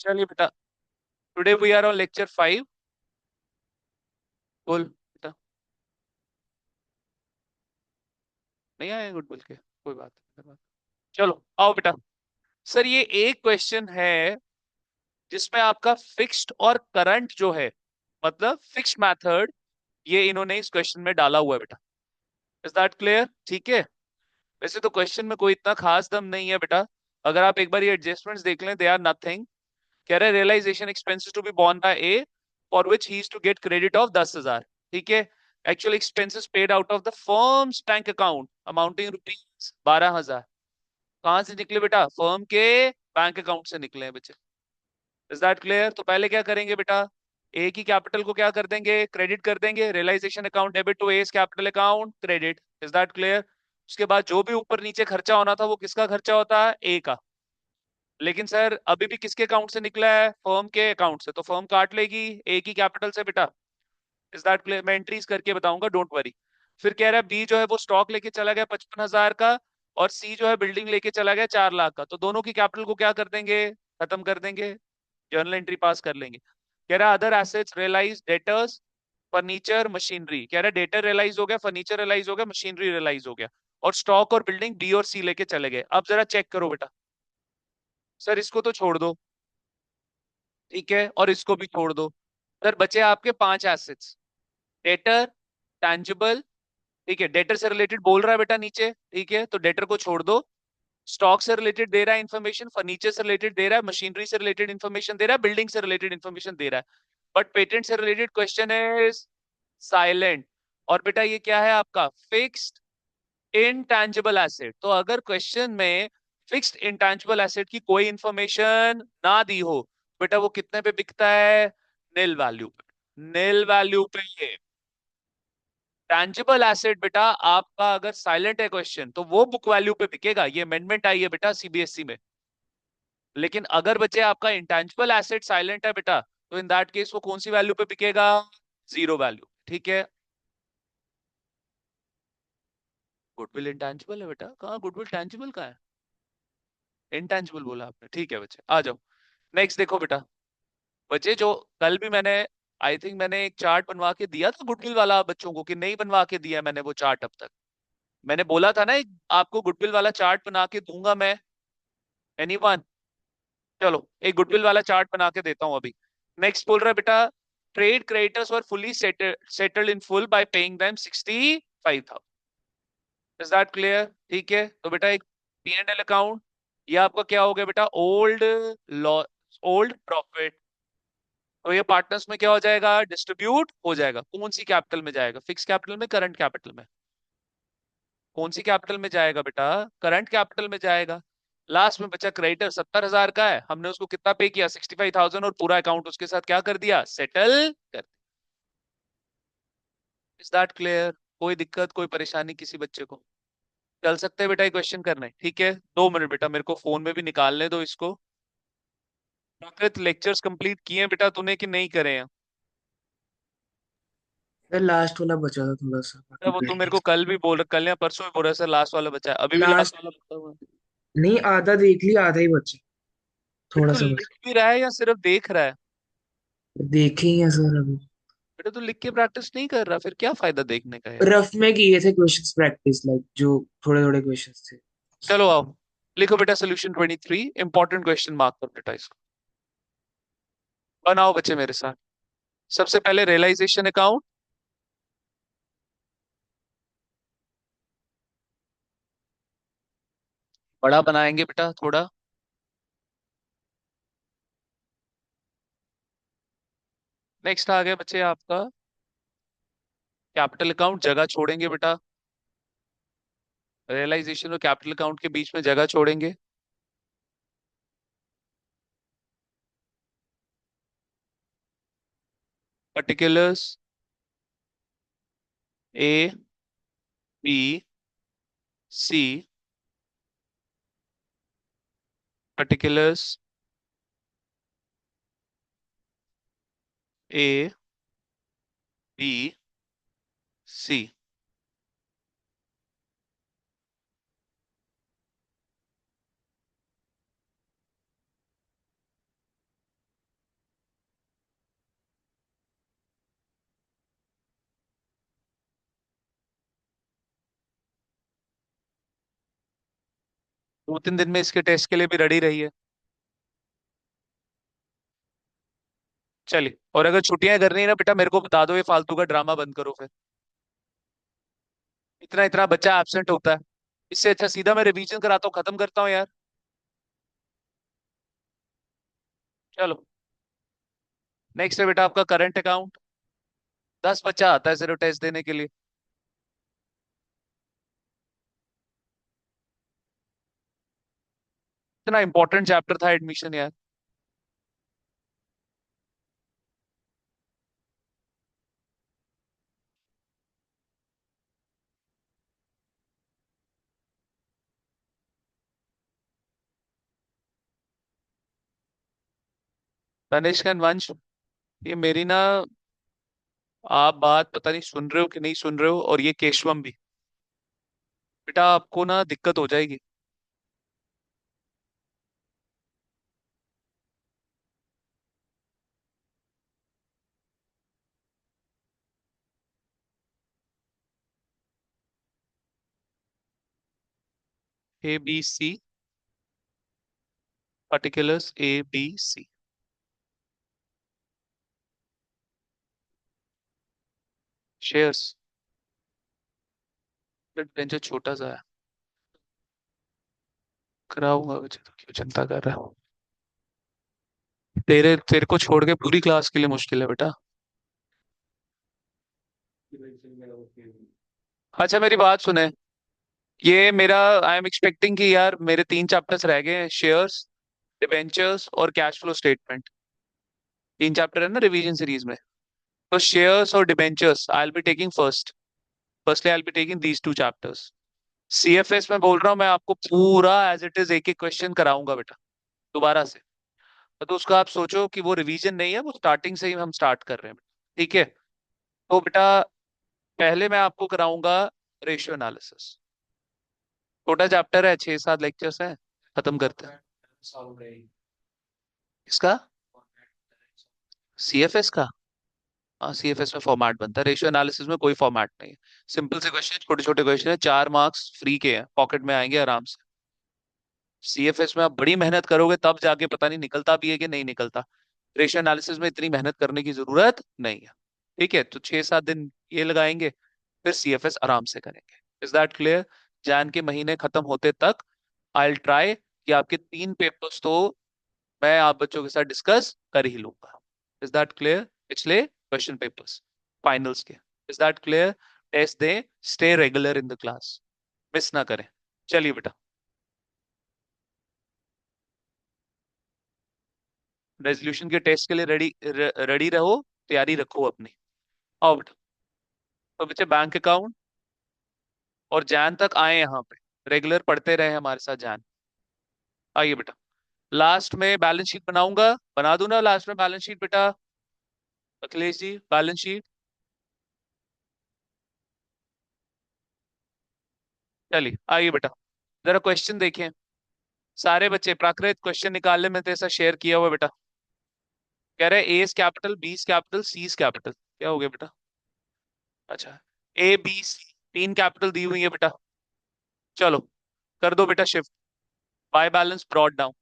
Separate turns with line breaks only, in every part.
चलिए बेटा, today we are on lecture 5। बोल बेटा। नहीं आए गुडविल के, कोई बात नहीं। चलो आओ बेटा। सर ये एक क्वेश्चन है जिसमें आपका फिक्स्ड और करंट जो है, मतलब फिक्स्ड मेथड, ये इन्होंने इस क्वेश्चन में डाला हुआ है बेटा। Is that clear? ठीक है। वैसे तो क्वेश्चन में कोई इतना खास दम नहीं है बेटा। अगर आप एक बार ये एडजस्टमेंट्स देख लें, दे आर नथिंग। कह रहे realisation expenses to be borne by A, for which he is to get credit of 10,000। ठीक है। Actual expenses paid out of the firm's bank account amounting rupees 12,000। कहां से निकले बेटा? फर्म के बैंक अकाउंट से निकले हैं बच्चे। Is that clear? तो पहले क्या करेंगे बेटा, ए की कैपिटल को क्या कर देंगे? क्रेडिट कर देंगे। Realisation account debit to A's capital account credit. Is that clear? उसके बाद जो भी ऊपर नीचे खर्चा होना था वो किसका खर्चा होता है? ए का। लेकिन सर अभी भी किसके अकाउंट से निकला है? फर्म के अकाउंट से, तो फर्म काट लेगी ए की कैपिटल से बेटा। Is that clear? मैं एंट्रीज करके बताऊंगा, डोंट वरी। फिर कह रहा है बी जो है वो स्टॉक लेके चला गया 55,000 का, और सी जो है बिल्डिंग लेके चला गया 4 लाख का। तो दोनों की कैपिटल को क्या कर देंगे? खत्म कर देंगे, जर्नल एंट्री पास कर लेंगे। कह रहा है other assets realise debtors furniture machinery. कह रहा है डेटर रियलाइज हो गया, फर्नीचर रियलाइज हो गया, मशीनरी रियलाइज हो गया, और स्टॉक और बिल्डिंग बी और सी लेके चले गए। अब जरा चेक करो बेटा। सर इसको तो छोड़ दो, ठीक है, और इसको भी छोड़ दो। सर बचे आपके 5 एसेट्स। डेटर, टैंजिबल, ठीक है, डेटर से रिलेटेड बोल रहा है बेटा नीचे, ठीक है, तो डेटर को छोड़ दो। स्टॉक से रिलेटेड दे रहा है इन्फॉर्मेशन, फर्नीचर से रिलेटेड दे रहा है, मशीनरी से रिलेटेड इन्फॉर्मेशन दे रहा है, बिल्डिंग से रिलेटेड इन्फॉर्मेशन दे रहा है। बट पेटेंट से रिलेटेड क्वेश्चन इज साइलेंट। और बेटा ये क्या है आपका? Fixed intangible asset. तो अगर क्वेश्चन में फिक्स्ड इनटैंजिबल एसेट की कोई इंफॉर्मेशन ना दी हो, बेटा वो कितने पे बिकता है? नील वैल्यू पे। नील वैल्यू पे ये टैंजिबल एसेट बेटा आपका अगर साइलेंट है क्वेश्चन, तो वो बुक वैल्यू पे बिकेगा। ये अमेंडमेंट आई है बेटा सीबीएसई में। लेकिन अगर बच्चे आपका इंटेंजिबल एसेट साइलेंट है बेटा, तो इन दैट केस वो कौन सी वैल्यू पे बिकेगा? Zero value. ठीक है। गुडविल इंटेंजिबल है बेटा? कहाँ गुडविल टैंजिबल का है? इंटेंजिबल बोला आपने, ठीक है बच्चे आ जाओ। नेक्स्ट देखो बेटा। बच्चे जो कल भी मैंने, आई थिंक मैंने एक चार्ट बनवा के दिया था गुडविल वाला बच्चों को, कि नहीं बनवा के दिया मैंने वो चार्ट अब तक? मैंने बोला था ना आपको गुडविल वाला चार्ट बना के दूंगा मैं। एनीवन? चलो एक गुडविल वाला चार्ट बना के देता हूं अभी। नेक्स्ट बोल रहा है बेटा, trade creditors were fully settled in full bye paying them 65,000। Is that clear? ठीक है, तो बेटा एक पी एंड एल अकाउंट, ये आपका क्या हो गया बेटा? Old loss, old profit. तो ये पार्टनर्स में क्या हो जाएगा? डिस्ट्रीब्यूट हो जाएगा। कौन सी कैपिटल में जाएगा? फिक्स कैपिटल में, करंट कैपिटल में? कौन सी कैपिटल में जाएगा बेटा? करंट कैपिटल में जाएगा। लास्ट में बचा क्रेडिटर 70,000 का है, हमने उसको कितना पे किया? 65,000, और पूरा अकाउंट उसके साथ क्या कर दिया? सेटल कर। Is that clear? कोई दिक्कत, कोई परेशानी किसी बच्चे को? चल सकते हैं बेटा ये क्वेश्चन करने? ठीक है, 2 मिनट बेटा, मेरे को फोन में भी निकालने दो इसको। प्राकृत लेक्चर्स कंप्लीट किए हैं बेटा तूने कि नहीं करे हैं?
यार लास्ट वाला बचा था थोड़ा सा, बाकी
वो तू
कर
मेरे को कल भी बोल रहा, कल या परसों भी बोल रहा सर लास्ट वाला बचा है, अभी भी लास्ट
लास्ट।
वाला बचा हुआ है?
नहीं, आधा देख लिया, आधा ही बचा।
बेटा
थोड़ा
तू
सा
लिख
बचा।
भी रहा है या सिर्फ देख रहा है?
देखे ही है सर अभी।
बेटा तू लिख के प्रैक्टिस नहीं कर रहा, फिर क्या फायदा देखने का यार?
रफ में किए थे क्वेश्चंस प्रैक्टिस, लाइक जो थोड़े थोड़े क्वेश्चंस थे।
चलो आओ, लिखो बेटा सोल्यूशन 23, इंपॉर्टेंट क्वेश्चन मार्क कर बेटा इसको। बनाओ बच्चे मेरे साथ। सबसे पहले रियलाइजेशन अकाउंट, बड़ा बनाएंगे बेटा थोड़ा। नेक्स्ट आ गया बच्चे आपका कैपिटल अकाउंट, जगह छोड़ेंगे बेटा। रियलाइजेशन और कैपिटल अकाउंट के बीच में जगह छोड़ेंगे। Particulars A B C, particulars A B C. 2-3 दिन में इसके टेस्ट के लिए भी रेडी रही है। चलिए, और अगर छुट्टियां करनी है ना बेटा, मेरे को बता दो, ये फालतू का ड्रामा बंद करो फिर। इतना इतना बच्चा एब्सेंट होता है, इससे अच्छा सीधा मैं रिवीजन कराता हूँ, खत्म करता हूँ यार। चलो, नेक्स्ट है बेटा आपका करंट अकाउंट। 10 बच्चा आता है सिर्फ टेस्ट देने के लिए। इतना इंपॉर्टेंट चैप्टर था एडमिशन यार। तनिष्क एंड वंश, ये मेरी ना, आप बात पता नहीं सुन रहे हो कि नहीं सुन रहे हो, और ये केशवम भी। बेटा आपको ना दिक्कत हो जाएगी। ABC, particulars ABC। शेयर्स, बेंचर छोटा सा है, कराऊंगा बच्चे तो क्यों चिंता कर रहा है। तेरे तेरे को छोड़ के पूरी क्लास के लिए मुश्किल है बेटा। अच्छा मेरी बात सुने, ये मेरा, आई एम एक्सपेक्टिंग कि यार मेरे 3 चैप्टर्स रह गए हैं, शेयर्स, डिबेंचर्स और कैश फ्लो स्टेटमेंट। 3 चैप्टर है ना रिवीजन सीरीज में। तो शेयर्स और debentures I will be taking firstly I will be taking these 2 chapters. CFS में बोल रहा हूँ मैं आपको पूरा एज इट इज एक एक क्वेश्चन कराऊंगा बेटा, दोबारा से। तो उसका आप सोचो कि वो रिवीजन नहीं है, वो स्टार्टिंग से ही हम स्टार्ट कर रहे हैं। ठीक है, तो बेटा पहले मैं आपको कराऊंगा रेशियो एनालिसिस। छोटा चैप्टर है, 6-7 लेक्चर्स हैं, खत्म करते हैं। इसका, CFS का? हाँ, CFS में फॉर्मेट बनता है, रेशियो एनालिसिस में कोई फॉर्मेट नहीं है। सिंपल से क्वेश्चन, छोटे छोटे क्वेश्चन है, 4 मार्क्स फ्री के हैं, पॉकेट में आएंगे आराम से। CFS में आप बड़ी मेहनत करोगे तब जाके पता नहीं निकलता भी है कि नहीं निकलता। रेशियो एनालिसिस में इतनी मेहनत करने की जरूरत नहीं है। ठीक है, तो 6-7 दिन ये लगाएंगे, फिर CFS आराम से करेंगे। Is that clear? जैन के महीने खत्म होते तक आई ट्राई कि आपके 3 पेपर्स तो मैं आप बच्चों के साथ डिस्कस कर ही लूंगा। Is that clear? पिछले क्वेश्चन पेपर्स, फाइनल्स के। Is that clear? टेस्ट दें, stay regular in the class, miss ना करें। चलिए बेटा, रेजोल्यूशन के टेस्ट के लिए रेडी रेडी रहो, तैयारी रखो अपनी। आओ बेटा, तो बच्चे बैंक अकाउंट और जैन तक आए यहाँ पे, रेगुलर पढ़ते रहे हमारे साथ जैन। आइए बेटा, लास्ट में बैलेंस शीट बनाऊंगा, बना दूं ना लास्ट में बैलेंस शीट बेटा? Akhilesh ji, balance sheet. चलिए आइए बेटा, जरा क्वेश्चन देखें। सारे बच्चे प्राकृत क्वेश्चन निकालने में तो ऐसा शेयर किया हुआ है बेटा। कह रहे हैं एस कैपिटल, बीस कैपिटल, सीस कैपिटल, क्या हो गया बेटा? अच्छा, ABC 3 कैपिटल दी हुई है बेटा। चलो, कर दो बेटा shift, by balance brought down.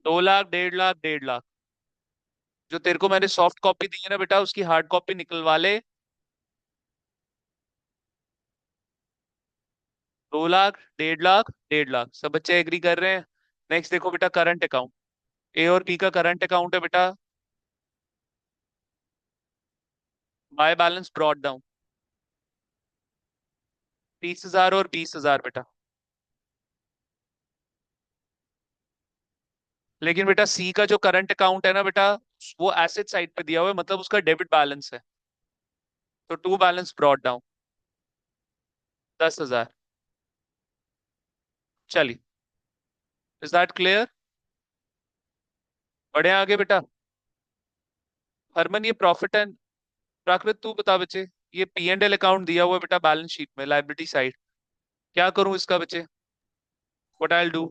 2 lakh, 1.5 lakh, 1.5 lakh. जो तेरे को मैंने सॉफ्ट कॉपी दी है ना बेटा, उसकी हार्ड कॉपी निकलवा ले। 2 लाख, 1.5 लाख, 1.5 लाख, सब बच्चे एग्री कर रहे हैं। नेक्स्ट देखो बेटा, करंट अकाउंट। A और B का करंट अकाउंट है बेटा, बाय बैलेंस ब्रॉड डाउन। 30,000 और 20,000 बेटा। लेकिन बेटा C का जो करंट अकाउंट है ना बेटा, वो एसेट साइड पे दिया हुआ है, मतलब उसका डेबिट बैलेंस है। तो टू बैलेंस ब्रॉड डाउन, 10,000। चलिए, इज दैट क्लियर? बढ़े आगे बेटा। हरमन, ये प्रॉफिट एंड, प्राकृत तू बता बच्चे, ये P&L अकाउंट दिया हुआ है बेटा बैलेंस शीट में, लाइबिलिटी साइड। क्या करूं इसका बच्चे? What I will do?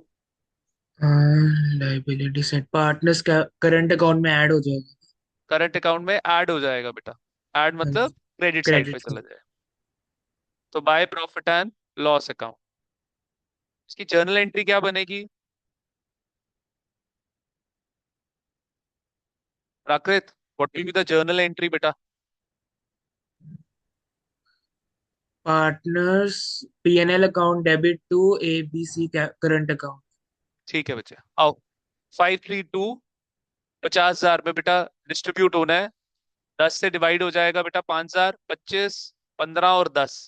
Liability set partners का करंट अकाउंट में ऐड हो जाएगा।
करंट अकाउंट में ऐड हो जाएगा बेटा। ऐड
हाँ
मतलब
जी,
क्रेडिट साइड पे
क्रेडिट से।
चला जाए। तो by profit and loss account. इसकी जर्नल एंट्री क्या बनेगी Prakrit? What will be the journal entry बेटा?
Partners P&L account debit to ABC current account.
ठीक है बच्चे, आओ। 532, 50,000 में बेटा डिस्ट्रीब्यूट होना है। 10 से डिवाइड हो जाएगा बेटा 5,000, 25, 15 और 10।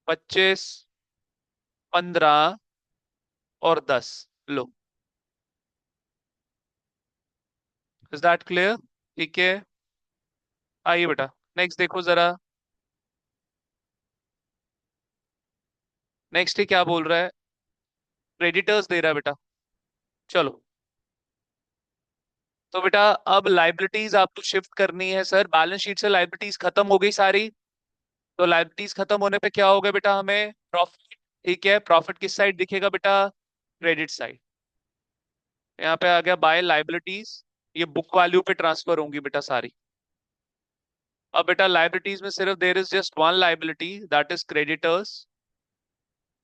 25, 15 और 10। लो, इज दैट क्लियर? ठीक है, आइए बेटा नेक्स्ट देखो जरा। नेक्स्ट ही क्या बोल रहा है? क्रेडिटर्स दे रहा है बेटा। चलो, तो बेटा अब लाइबिलिटीज आपको शिफ्ट करनी है। सर बैलेंस शीट से लाइबिलिटीज खत्म हो गई सारी। तो लाइबिलिटीज खत्म होने पे क्या होगा बेटा? हमें प्रॉफिट। ठीक है, प्रॉफिट किस साइड दिखेगा बेटा? Credit side. यहाँ पे आ गया बाय लाइबिलिटीज। ये बुक वैल्यू पे ट्रांसफर होंगी बेटा सारी। अब बेटा लाइबिलिटीज में सिर्फ there is just one liability, that is creditors.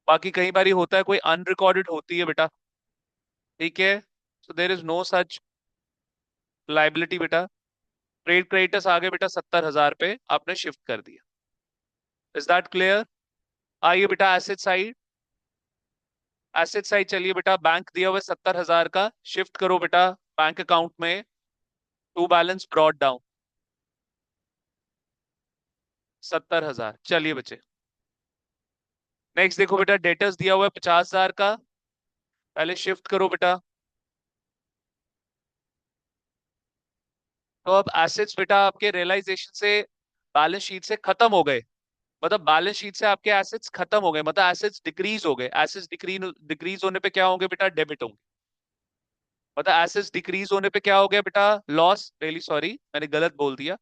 बाकी कई बारी होता है कोई अनरिकॉर्डेड होती है बेटा। ठीक है, so there is no such liability बेटा। ट्रेड क्रेडिटर्स आगे बेटा 70,000 पे आपने शिफ्ट कर दिया। Is that clear? आइए बेटा एसेट साइड। एसेट साइड चलिए बेटा, बैंक दिया हुआ है 70,000 का, शिफ्ट करो बेटा बैंक अकाउंट में। To balance brought down 70,000। चलिए बच्चे नेक्स्ट देखो बेटा, डेटर्स दिया हुआ है 50,000 का, पहले शिफ्ट करो बेटा। तो अब एसेट्स बेटा आपके रियलाइजेशन से बैलेंस शीट से खत्म हो गए। मतलब बैलेंस शीट से आपके एसेट्स खत्म हो गए, मतलब एसेट्स डिक्रीज हो गए। एसेट्स डिक्रीज डिक्रीज होने पे क्या होंगे बेटा? डेबिट होंगे। मतलब एसेट्स डिक्रीज होने पे क्या हो गया बेटा? लॉस। रियली सॉरी, मैंने गलत बोल दिया।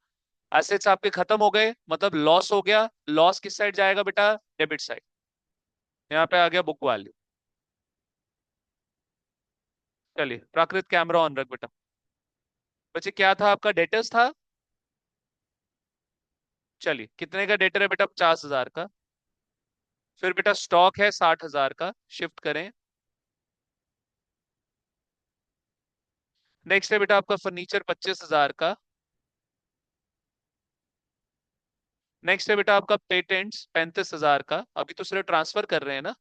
एसेट्स आपके खत्म हो गए मतलब लॉस हो गया। लॉस किस साइड जाएगा बेटा? Debit side. यहाँ पे आ गया बुक वैल्यू। चलिए प्राकृत कैमरा ऑन रख बेटा। बच्चे क्या था आपका? डेटर्स था। चलिए कितने का डेटर है बेटा? 50,000 का। फिर बेटा स्टॉक है 60,000 का, शिफ्ट करें। नेक्स्ट है बेटा आपका फर्नीचर 25,000 का। नेक्स्ट है बेटा आपका पेटेंट्स 35,000 का। अभी तो सिर्फ ट्रांसफर कर रहे हैं ना,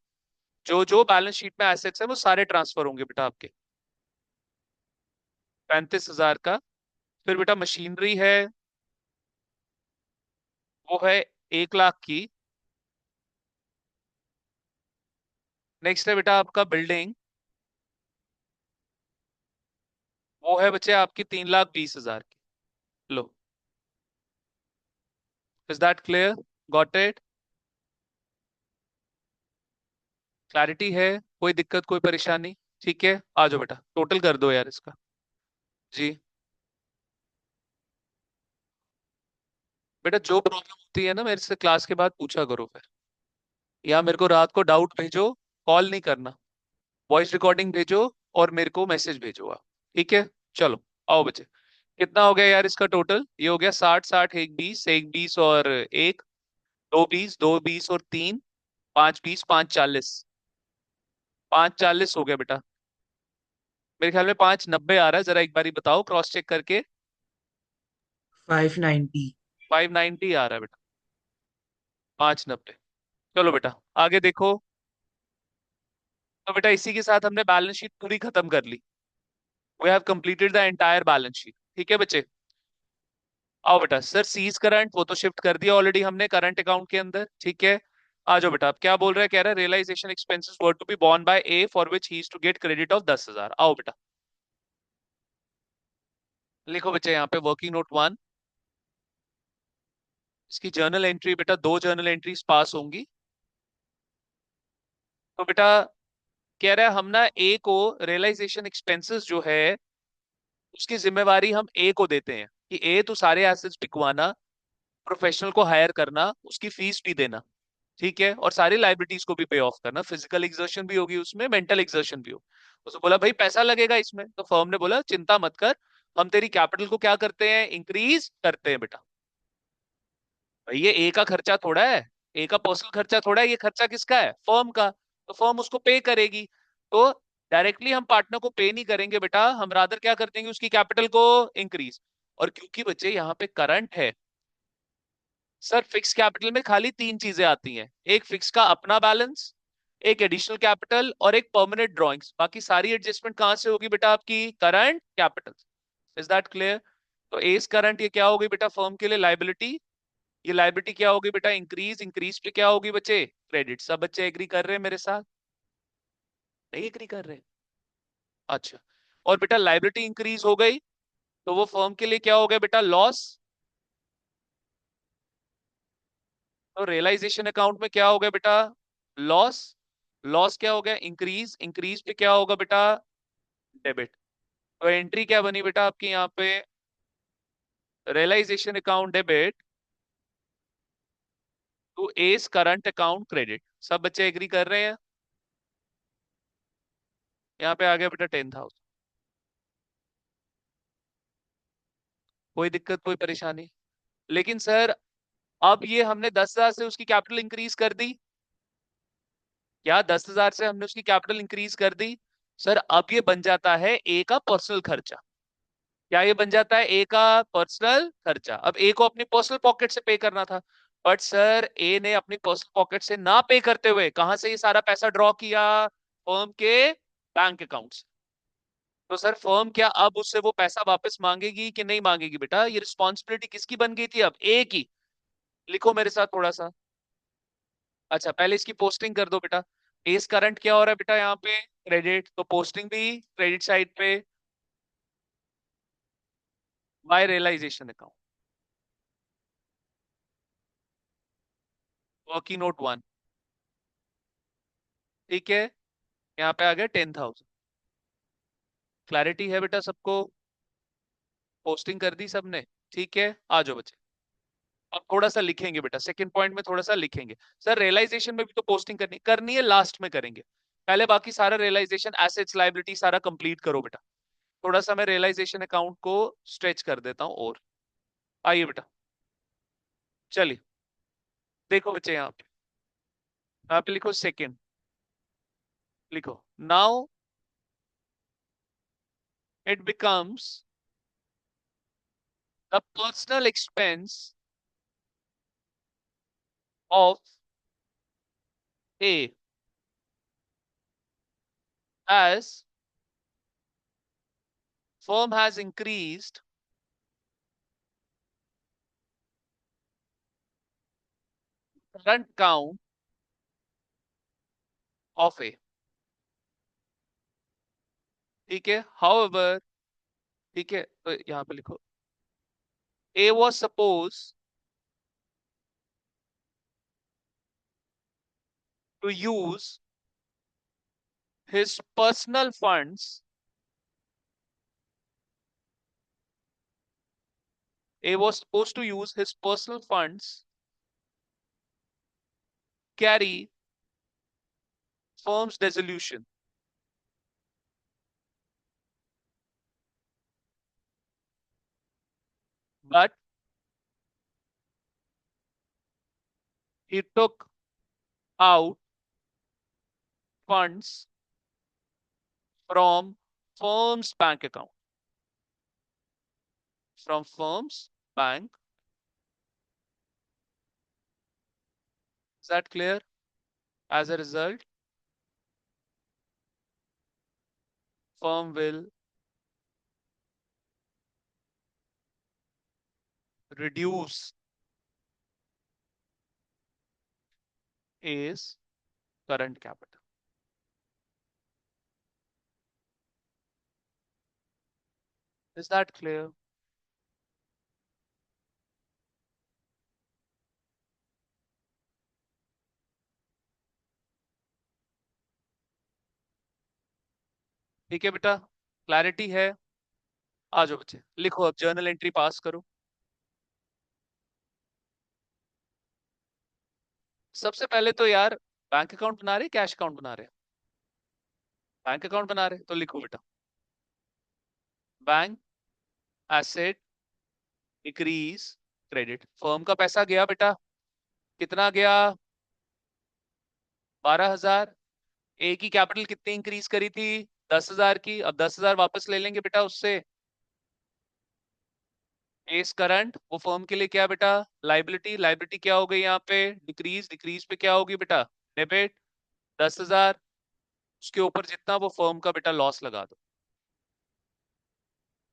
जो जो बैलेंस शीट में एसेट्स है वो सारे ट्रांसफर होंगे बेटा आपके। 35,000 का। फिर बेटा मशीनरी है, वो है 1 लाख की। नेक्स्ट है बेटा आपका बिल्डिंग, वो है बच्चे आपकी 3,20,000 की। लो, is that clear? Got it? Clarity है? कोई दिक्कत कोई परेशानी? ठीक है, आ जाओ बेटा टोटल कर दो यार इसका। जी बेटा, जो प्रॉब्लम होती है ना मेरे से क्लास के बाद पूछा करो फिर, या मेरे को रात को डाउट भेजो। कॉल नहीं करना, वॉइस रिकॉर्डिंग भेजो और मेरे को मैसेज भेजो आप। ठीक है, चलो आओ बच्चे। कितना हो गया यार इसका टोटल? ये हो गया 60, 60, एक 20 और एक, 2 20, 2 20 और 3, 5 20, 5 40। 5 40 हो गया बेटा। मेरे ख्याल में 5 90 आ रहा है, जरा एक बारी बताओ क्रॉस चेक करके।
590।
590 आ रहा है बेटा। 590। चलो बेटा आगे देखो। तो बेटा इसी के साथ हमने बैलेंस शीट पूरी खत्म कर ली। We have completed the entire balance sheet. ठीक है बच्चे, आओ बेटा। सर सीज करंट वो तो शिफ्ट कर दिया ऑलरेडी हमने करंट अकाउंट के अंदर। ठीक है, आ जाओ बेटा। अब क्या बोल रहा है? कह रहा है realisation expenses were to be borne by A for which he is to get credit of 10,000। आओ बेटा लिखो बच्चे यहाँ पे वर्किंग नोट 1। इसकी जर्नल एंट्री बेटा, 2 जर्नल एंट्रीज पास होंगी। तो बेटा कह रहा है हम ना ए को रियलाइजेशन एक्सपेंसेस जो है उसकी जिम्मेवारी हम ए को देते हैं कि ए तू सारे एसेट्स बिकवाना, प्रोफेशनल को हायर करना, उसकी फीस भी देना। ठीक है, और सारी लाइबिलिटीज को भी पे ऑफ करना। फिजिकल एक्सर्शन भी होगी उसमें, मेंटल एक्सर्शन भी हो। उसने बोला भाई पैसा लगेगा इसमें, तो फर्म ने बोला चिंता मत कर, हम तेरी कैपिटल को क्या करते हैं? इंक्रीज करते हैं बेटा। भाई ये ए का खर्चा थोड़ा है, ए का पर्सनल खर्चा थोड़ा है, ये खर्चा किसका है, फर्म का, तो फर्म उसको पे करेगी। तो डायरेक्टली हम पार्टनर को पे नहीं करेंगे बेटा, हम रादर क्या कर देंगे, उसकी कैपिटल को इंक्रीज। और क्योंकि बच्चे यहाँ पे करंट है, सर फिक्स कैपिटल में खाली तीन चीजें आती हैं, एक फिक्स का अपना बैलेंस, एक एडिशनल कैपिटल और एक परमानेंट ड्रॉइंग्स। बाकी सारी एडजस्टमेंट कहां से होगी बेटा, आपकी current capital. Is that clear? तो एस करंट ये क्या होगी बेटा, फर्म के लिए लाइबिलिटी। ये लाइबिलिटी क्या होगी बेटा, इंक्रीज। इंक्रीज पे क्या होगी बच्चे, क्रेडिट। सब बच्चे एग्री कर रहे हैं मेरे साथ? नहीं एग्री कर रहे? अच्छा। और बेटा लाइबिलिटी इंक्रीज हो गई, तो वो फर्म के लिए क्या हो गया बेटा, लॉस। तो रियलाइजेशन अकाउंट में क्या हो गया बेटा, लॉस। लॉस क्या हो गया, इंक्रीज। इंक्रीज पे क्या होगा बेटा, डेबिट। तो एंट्री क्या बनी बेटा आपकी यहाँ पे, realisation account debit to A's current account credit. सब बच्चे एग्री कर रहे हैं? यहाँ पे आ गया बेटा 10,000। कोई दिक्कत कोई परेशानी? लेकिन सर अब ये हमने 10,000 से उसकी कैपिटल इंक्रीज कर दी, क्या 10,000 से हमने उसकी कैपिटल इंक्रीज कर दी? सर अब ये बन जाता है ए का पर्सनल खर्चा। क्या ये बन जाता है ए का पर्सनल खर्चा? अब ए को अपनी पर्सनल पॉकेट से पे करना था, बट सर ए ने अपनी पर्सनल पॉकेट से ना पे करते हुए कहां से ये सारा पैसा ड्रॉ किया, फर्म के बैंक अकाउंट से। तो सर फर्म क्या अब उससे वो पैसा वापस मांगेगी कि नहीं मांगेगी बेटा, ये रिस्पॉन्सिबिलिटी किसकी बन गई थी अब, ए की। लिखो मेरे साथ थोड़ा सा। अच्छा पहले इसकी पोस्टिंग कर दो बेटा। एस करंट क्या हो रहा है बेटा यहाँ पे, क्रेडिट, तो पोस्टिंग भी क्रेडिट साइड पे, by realisation account, working note 1। ठीक है, यहाँ पे आ गया 10,000। क्लैरिटी है बेटा सबको? पोस्टिंग कर दी सबने? ठीक है, आ जाओ बच्चे। अब थोड़ा सा लिखेंगे बेटा, सेकंड पॉइंट में थोड़ा सा लिखेंगे। सर रियलाइजेशन में भी तो पोस्टिंग करनी करनी है, लास्ट में करेंगे। पहले बाकी सारा रियलाइजेशन, एसेट्स, लाइबिलिटी सारा कंप्लीट करो बेटा। थोड़ा सा मैं रियलाइजेशन अकाउंट को स्ट्रेच कर देता हूँ और आइए बेटा, चलिए। देखो बच्चे यहाँ पे लिखो सेकंड, लिखो now it becomes the personal expense of A as firm has increased current count of A। ठीक है, however, ठीक है, तो यहाँ पे लिखो A was supposed to use his personal funds, A was supposed to use his personal funds carry firm's dissolution, but he took out funds from firm's bank account, from firm's bank। Is that clear? As a result, firm will reduce A's current capital। Is that clear? ठीक है बेटा, clarity है? आ जाओ बच्चे, लिखो अब journal entry पास करो। सबसे पहले तो यार बैंक अकाउंट बना रहे, कैश अकाउंट बना रहे? बैंक अकाउंट बना रहे, तो लिखो बेटा bank asset decrease credit. Firm का पैसा गया बेटा, कितना गया, 12,000। ए की कैपिटल कितनी इंक्रीज करी थी? 10,000 की। अब 10,000 वापस ले लेंगे बेटा उससे। एस करंट वो फर्म के लिए क्या है बेटा? लाइबिलिटी। लाइबिलिटी क्या हो गई यहाँ पे? डिक्रीज। डिक्रीज पे क्या होगी बेटा? डेबिट। 10,000। उसके ऊपर जितना वो फर्म का बेटा लॉस लगा दो।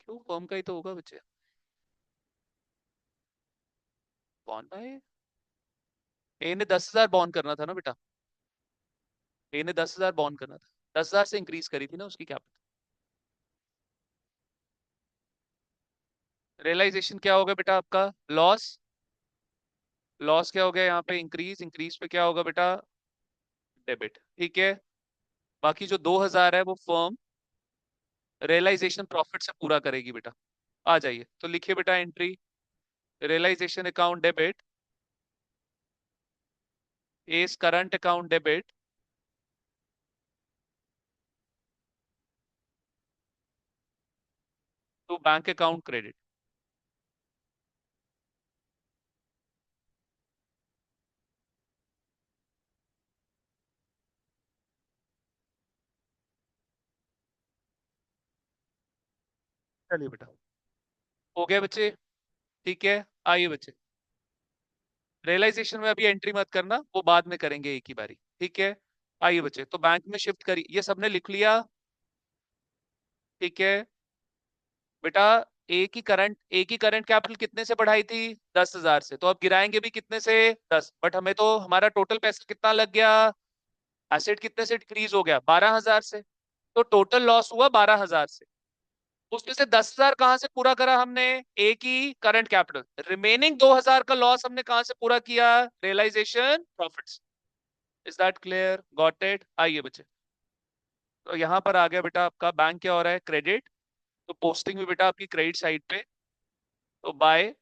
क्यों? फर्म का ही तो होगा बच्चे। कौन भाई? ए ने 10,000 बॉन्ड करना था ना बेटा। ए ने 10,000 बॉन्ड करना था। 10,000 से इंक्रीज करी थी ना उसकी कैपिटल। रियलाइजेशन क्या होगा बेटा आपका? लॉस। लॉस क्या हो गया यहाँ पे? इंक्रीज। इंक्रीज पे क्या होगा बेटा? डेबिट। ठीक है। बाकी जो 2,000 है वो फर्म रियलाइजेशन प्रॉफिट से पूरा करेगी बेटा। आ जाइए तो लिखिए बेटा entry. Realisation account debit A's current account debit to bank account credit. चलिए बेटा, हो गया बच्चे। ठीक है। आइए बच्चे, रियलाइजेशन में अभी एंट्री मत करना, वो बाद में करेंगे एक ही बारी। ठीक है। आइए बच्चे, तो बैंक में शिफ्ट करिए। ये सबने लिख लिया? ठीक है बेटा। ए की करंट कैपिटल कितने से बढ़ाई थी? 10,000 से। तो अब गिराएंगे भी कितने से? 10। बट हमें तो हमारा टोटल पैसा कितना लग गया? एसेट कितने से डिक्रीज हो गया? 12,000 से। तो टोटल लॉस हुआ 12,000 से। उसमें से 10,000 कहां से पूरा करा हमने? ए की करंट कैपिटल। रिमेनिंग 2,000 का लॉस हमने कहां से पूरा किया? Realisation profits. Is that clear? Got it? आइए बच्चे, तो यहां पर आ गया बेटा आपका बैंक क्या हो रहा है? क्रेडिट। तो पोस्टिंग भी बेटा आपकी क्रेडिट साइड पे। तो बाय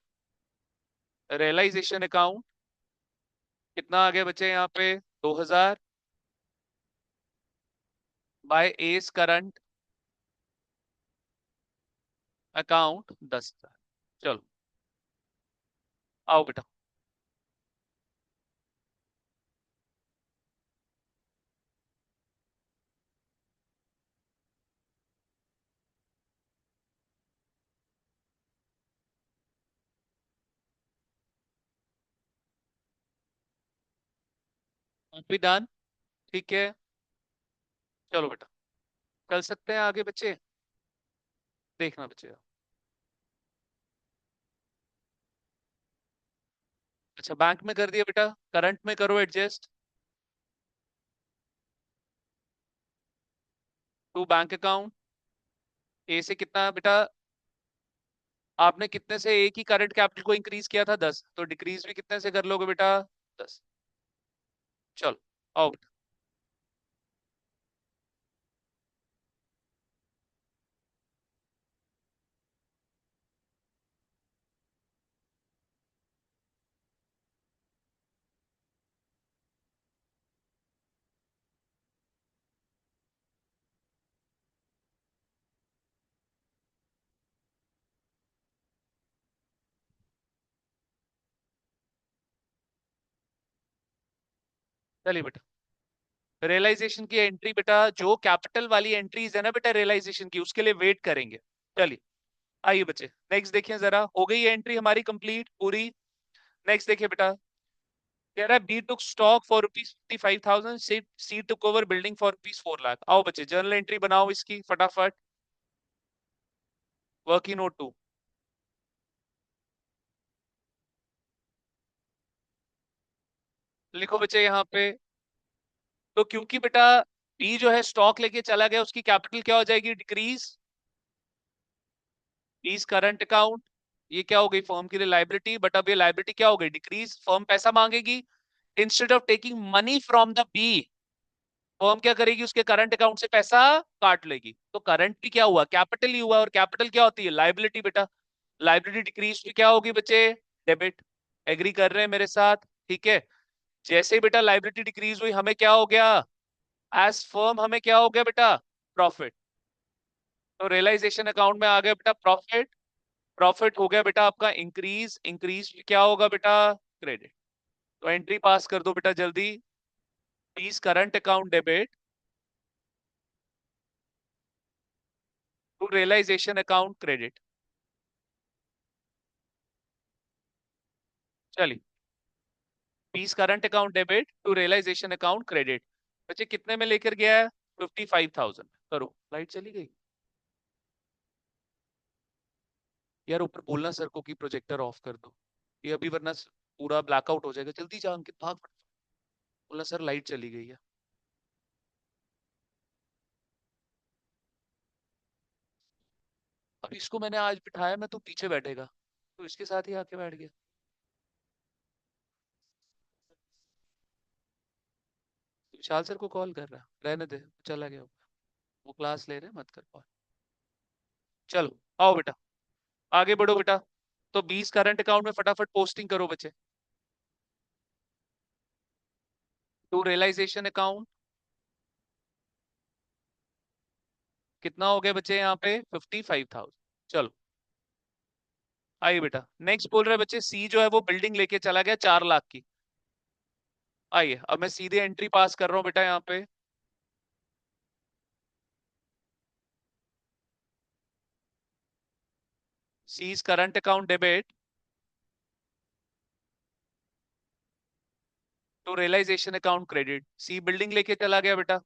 रियलाइजेशन अकाउंट कितना आ गया बच्चे यहाँ पे? 2,000 बाय एस करंट अकाउंट 10,000। चलो आओ बेटा। भी डन। ठीक है। चलो बेटा, चल सकते हैं आगे बच्चे। देखना बच्चे। अच्छा, बैंक में कर दिया बेटा, करंट में करो एडजस्ट टू बैंक अकाउंट। ए से कितना बेटा? आपने कितने से ए की करंट कैपिटल को इंक्रीज किया था? 10। तो डिक्रीज भी कितने से कर लोगे बेटा? 10। चलो आओ बेटा। चलिए बेटा, रियलाइजेशन की एंट्री बेटा, जो कैपिटल वाली एंट्रीज है ना बेटा रियलाइजेशन की, उसके लिए वेट करेंगे। चलिए आइए बच्चे, नेक्स्ट देखिए जरा। हो गई है एंट्री हमारी कंप्लीट पूरी। नेक्स्ट देखिए बेटा, कह रहा है B took stock for ₹55,000, C took over building for ₹4 lakh. आओ बच्चे, जर्नल एंट्री बनाओ इसकी फटाफट। वर्किंग नोट 2 लिखो बच्चे यहाँ पे। तो क्योंकि बेटा बी जो है स्टॉक लेके चला गया, उसकी कैपिटल क्या हो जाएगी? डिक्रीज। बीज करंट अकाउंट, ये क्या हो गई? फर्म के लिए लाइबिलिटी। बट अब ये लाइबिलिटी क्या हो गई? डिक्रीज। फर्म पैसा मांगेगी। Instead of taking money from the B, firm क्या करेगी? उसके करंट अकाउंट से पैसा काट लेगी। तो करंट भी क्या हुआ? कैपिटल ही हुआ। और कैपिटल क्या होती है? लाइबिलिटी बेटा। लाइबिलिटी डिक्रीज भी क्या होगी बच्चे? डेबिट। एग्री कर रहे हैं मेरे साथ? ठीक है। जैसे ही बेटा लाइबिलिटी डिक्रीज हुई, हमें क्या हो गया? एज फर्म हमें क्या हो गया बेटा? प्रॉफिट। तो रियलाइजेशन अकाउंट में आ गया बेटा प्रॉफिट। प्रॉफिट हो गया बेटा आपका इंक्रीज। इंक्रीज क्या होगा बेटा? क्रेडिट। तो एंट्री पास कर दो बेटा जल्दी। B's current account debit to realisation account credit. चलिए, B's current account debit to realisation account credit. बच्चे कितने में लेकर गया है? 55,000। करो, लाइट चली गई। यार ऊपर बोलना सर को कि प्रोजेक्टर ऑफ कर दो, ये अभी वरना पूरा ब्लैकआउट हो जाएगा। जल्दी जाओ अंकित, भाग। बोलना सर लाइट चली गई है। अब इसको मैंने आज बिठाया, मैं तो पीछे बैठेगा, तो इसके साथ ही आके बैठ गया। विशाल सर को कॉल कर रहा, रहने दे, चला गया वो क्लास ले रहे, मत कर कॉल। चलो आओ बेटा, आगे बढ़ो बेटा। तो 20 करंट अकाउंट में फटाफट पोस्टिंग करो बच्चे। टू रियलाइजेशन अकाउंट कितना हो गया बच्चे यहाँ पे? 55,000। चलो आइए बेटा, नेक्स्ट बोल रहे बच्चे सी जो है वो बिल्डिंग लेके चला गया 4 लाख की। आइए अब मैं सीधे एंट्री पास कर रहा हूँ बेटा यहाँ पे। C's current account debit to realisation account credit. C building लेके चला गया बेटा।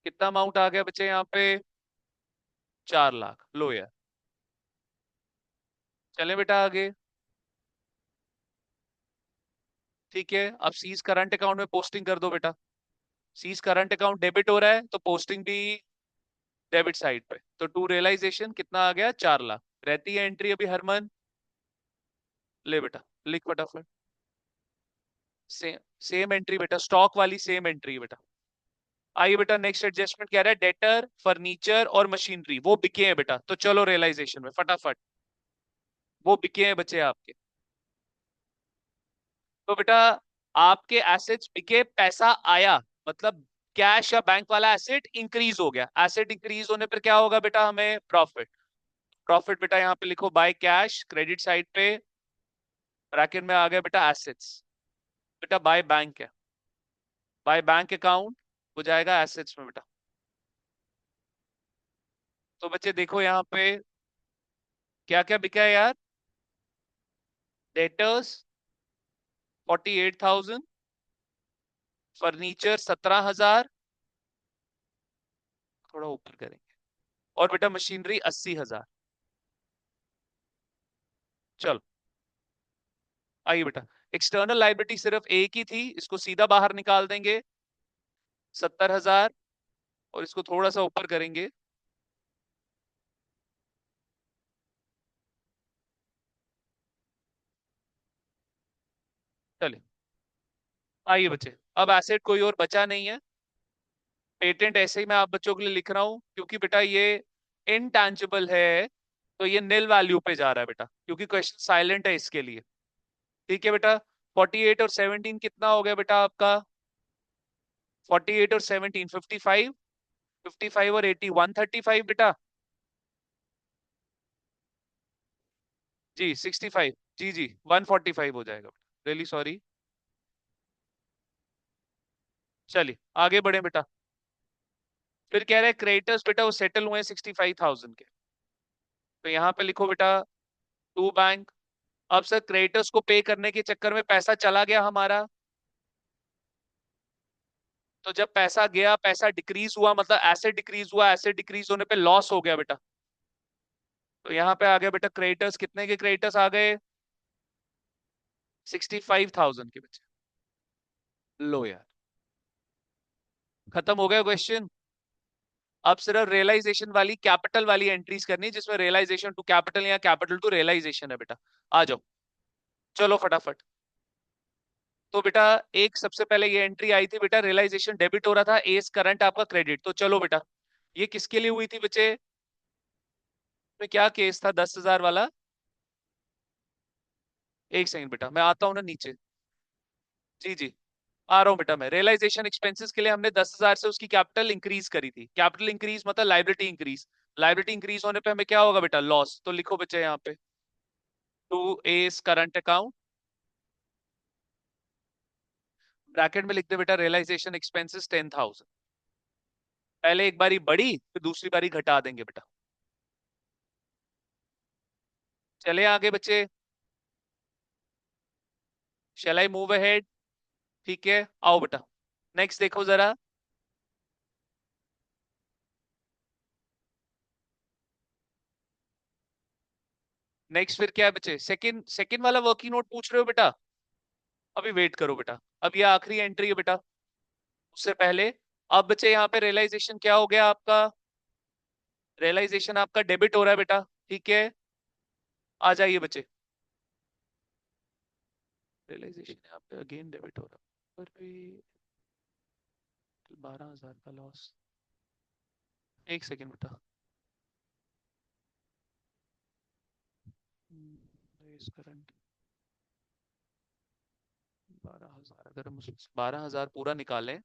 कितना अमाउंट आ गया बच्चे यहाँ पे? 4 लाख। लो यार, चले बेटा आगे। ठीक है, अब सीज करंट अकाउंट में पोस्टिंग कर दो बेटा। सीज करंट अकाउंट डेबिट हो रहा है तो पोस्टिंग भी डेबिट साइड पे। तो टू रियलाइजेशन कितना आ गया? 4 लाख। रहती है एंट्री अभी हरमन? ले बेटा, लिख फटाफट। सेम सेम एंट्री बेटा, स्टॉक वाली सेम एंट्री बेटा। आइए बेटा, नेक्स्ट एडजस्टमेंट क्या रहा है? डेटर, फर्नीचर और मशीनरी वो बिके हैं बेटा, तो चलो रियलाइजेशन में फटाफट। वो बिके हैं बच्चे आपके। तो बेटा आपके एसेट्स बिके, पैसा आया, मतलब कैश या बैंक वाला एसेट इंक्रीज हो गया। एसेट इंक्रीज होने पर क्या होगा बेटा? हमें प्रॉफिट। प्रॉफिट बेटा यहाँ पे लिखो, बाय कैश क्रेडिट साइड पे, ब्रैकेट में आ गया बेटा एसेट्स। बेटा बाय बैंक है, बाय बैंक अकाउंट हो जाएगा एसेट्स में बेटा। तो बच्चे देखो यहाँ पे क्या क्या बिका है यार। डेटर्स 48,000, फर्नीचर 17,000, थोड़ा ऊपर करेंगे, और बेटा मशीनरी 80,000। चलो आइए बेटा, एक्सटर्नल लाइबिलिटी सिर्फ एक ही थी, इसको सीधा बाहर निकाल देंगे 70,000, और इसको थोड़ा सा ऊपर करेंगे। चलिए आइए बच्चे, अब एसेट कोई और बचा नहीं है। पेटेंट ऐसे ही मैं आप बच्चों के लिए लिख रहा हूं क्योंकि बेटा ये इनटैंजिबल है, तो ये निल वैल्यू पे जा रहा है बेटा, क्योंकि क्वेश्चन साइलेंट है इसके लिए। ठीक है बेटा, 48 और 17 कितना हो गया बेटा आपका? 48 और 17 55, 55 और 80 135 बेटा। जी 65, जी जी 145 हो जाएगा बेटा, रियली सॉरी। चलिए आगे बढ़े बेटा। फिर कह रहे हैं क्रेडिटर्स बेटा वो सेटल हुए 65,000 के, तो यहाँ पे लिखो बेटा टू बैंक। अब सर क्रेडिटर्स को पे करने के चक्कर में पैसा चला गया हमारा, तो जब पैसा गया, पैसा डिक्रीज हुआ, मतलब एसेट डिक्रीज हुआ, एसेट डिक्रीज होने पे लॉस हो गया बेटा। तो यहाँ पे आ गया बेटा क्रेडिटर्स, कितने के क्रेडिटर्स आ गए? 65,000 के बच्चे। लो यार, खत्म हो गया क्वेश्चन। अब सिर्फ रियलाइजेशन वाली कैपिटल वाली एंट्रीज करनी है, जिसमें रियलाइजेशन टू कैपिटल या कैपिटल टू रियलाइजेशन है बेटा। आ जाओ, चलो फटाफट। तो बेटा एक सबसे पहले ये एंट्री आई थी बेटा, रियलाइजेशन डेबिट हो रहा था, एस करंट आपका क्रेडिट। तो चलो बेटा, ये किसके लिए हुई थी बच्चे? में क्या केस था 10,000 वाला? एक सेकंड बेटा, मैं आता हूं ना नीचे। जी जी, आ रहा हूं बेटा। मैं रियलाइजेशन एक्सपेंसेस के लिए हमने 10,000 से उसकी कैपिटल इंक्रीज करी थी। कैपिटल इंक्रीज मतलब लाइबिलिटी इंक्रीज। लाइबिलिटी इंक्रीज होने पे हमें क्या होगा बेटा? लॉस। तो लिखो बच्चे यहाँ पे to A's current account bracket में लिख दे बेटा रियलाइजेशन एक्सपेंसेस 10,000। पहले एक बारी बढ़ी फिर दूसरी बारी घटा देंगे बेटा। चले आगे बच्चे, शैल आई मूव अहेड? ठीक है, आओ बेटा नेक्स्ट देखो जरा। नेक्स्ट फिर क्या है बच्चे, सेकंड सेकंड वाला वर्किंग नोट पूछ रहे हो बेटा? अभी वेट करो बेटा, अब ये आखिरी एंट्री है बेटा, उससे पहले। अब बच्चे यहाँ पे रियलाइजेशन क्या हो गया आपका, रियलाइजेशन आपका डेबिट हो रहा है बेटा। ठीक है, आ जाइए बच्चे। रियलाइजेशन यहाँ पे अगेन डेबिट हो रहा है, पर भी 12,000 का लॉस। एक सेकेंड बेटा, इस करंट 12,000, अगर हम 12,000 पूरा निकालें,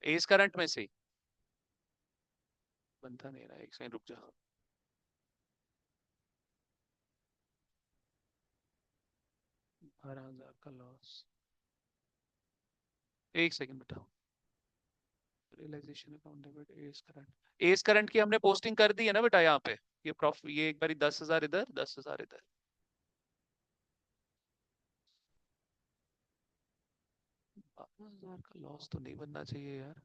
इस करंट में से बनता नहीं रहा, एक सेकंड रुक जा। 12,000 का लॉस, एक सेकेंड बेटा। Realisation account debit A's current, A's current की हमने पोस्टिंग कर दी है ना बेटा यहाँ पे। ये प्रॉफिट, ये एक बारी 10,000 इधर 10,000 इधर। 12,000 का लॉस तो नहीं बनना चाहिए यार।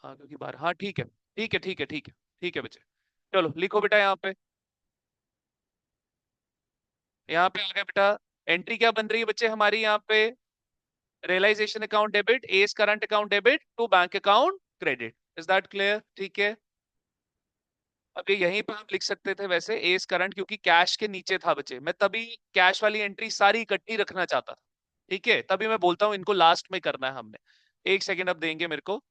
हाँ क्योंकि 12, हाँ ठीक है ठीक है ठीक है ठीक है। ठीक है बच्चे, चलो लिखो बेटा यहाँ पे। यहाँ पे आ गया बेटा, एंट्री क्या बन रही है बच्चे हमारी यहाँ पे, realisation account debit A's current account debit to bank account credit. Is that clear? ठीक है। अब ये यहीं पे हम लिख सकते थे वैसे एस करंट, क्योंकि कैश के नीचे था बच्चे, मैं तभी कैश वाली एंट्री सारी इकट्ठी रखना चाहता था। ठीक है, तभी मैं बोलता हूँ इनको लास्ट में करना है हमने। एक सेकेंड अब देंगे मेरे को।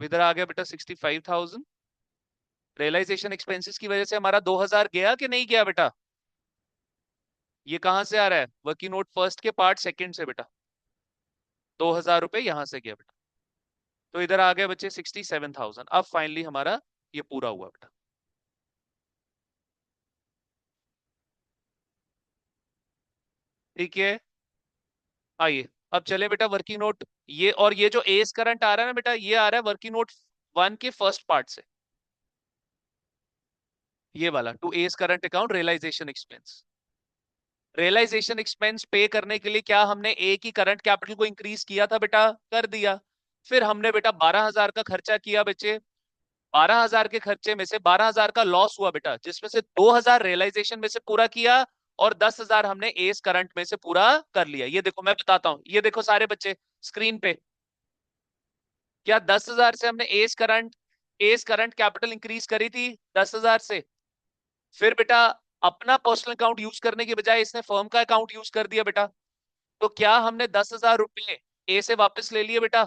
इधर आ गया बेटा 65,000। रियलाइजेशन एक्सपेंसेस की वजह से हमारा 2,000 गया कि नहीं गया बेटा? ये कहां से आ रहा है, वर्किंग नोट फर्स्ट के पार्ट सेकंड से बेटा। 2,000 रुपए यहां से गया बेटा, तो इधर आ गए बच्चे 67,000। अब फाइनली हमारा ये पूरा हुआ बेटा। ठीक है, आइए अब चले बेटा वर्किंग नोट। ये और ये जो एस करंट आ रहा है ना बेटा, ये आ रहा है वर्किंग नोट वन के फर्स्ट पार्ट से, ये वाला to A's current account realisation expense. Realisation expense pay करने के लिए क्या हमने एक ही करंट कैपिटल को इंक्रीज किया था बेटा, कर दिया। फिर हमने बेटा 12,000 का खर्चा किया बच्चे, 12,000 के खर्चे में से 12,000 का लॉस हुआ बेटा, जिसमें से 2,000 रियलाइजेशन में से पूरा किया और 10,000 हमने एस करंट में से पूरा कर लिया। ये देखो मैं बताता हूं, ये देखो सारे बच्चे स्क्रीन पे, क्या 10,000 से हमने एस करंट कैपिटल इंक्रीज करी थी 10,000 से। फिर बेटा अपना पर्सनल अकाउंट यूज करने की बजाय इसने फर्म का अकाउंट यूज कर दिया बेटा, तो क्या हमने 10,000 रुपए ए से वापस ले लिए बेटा?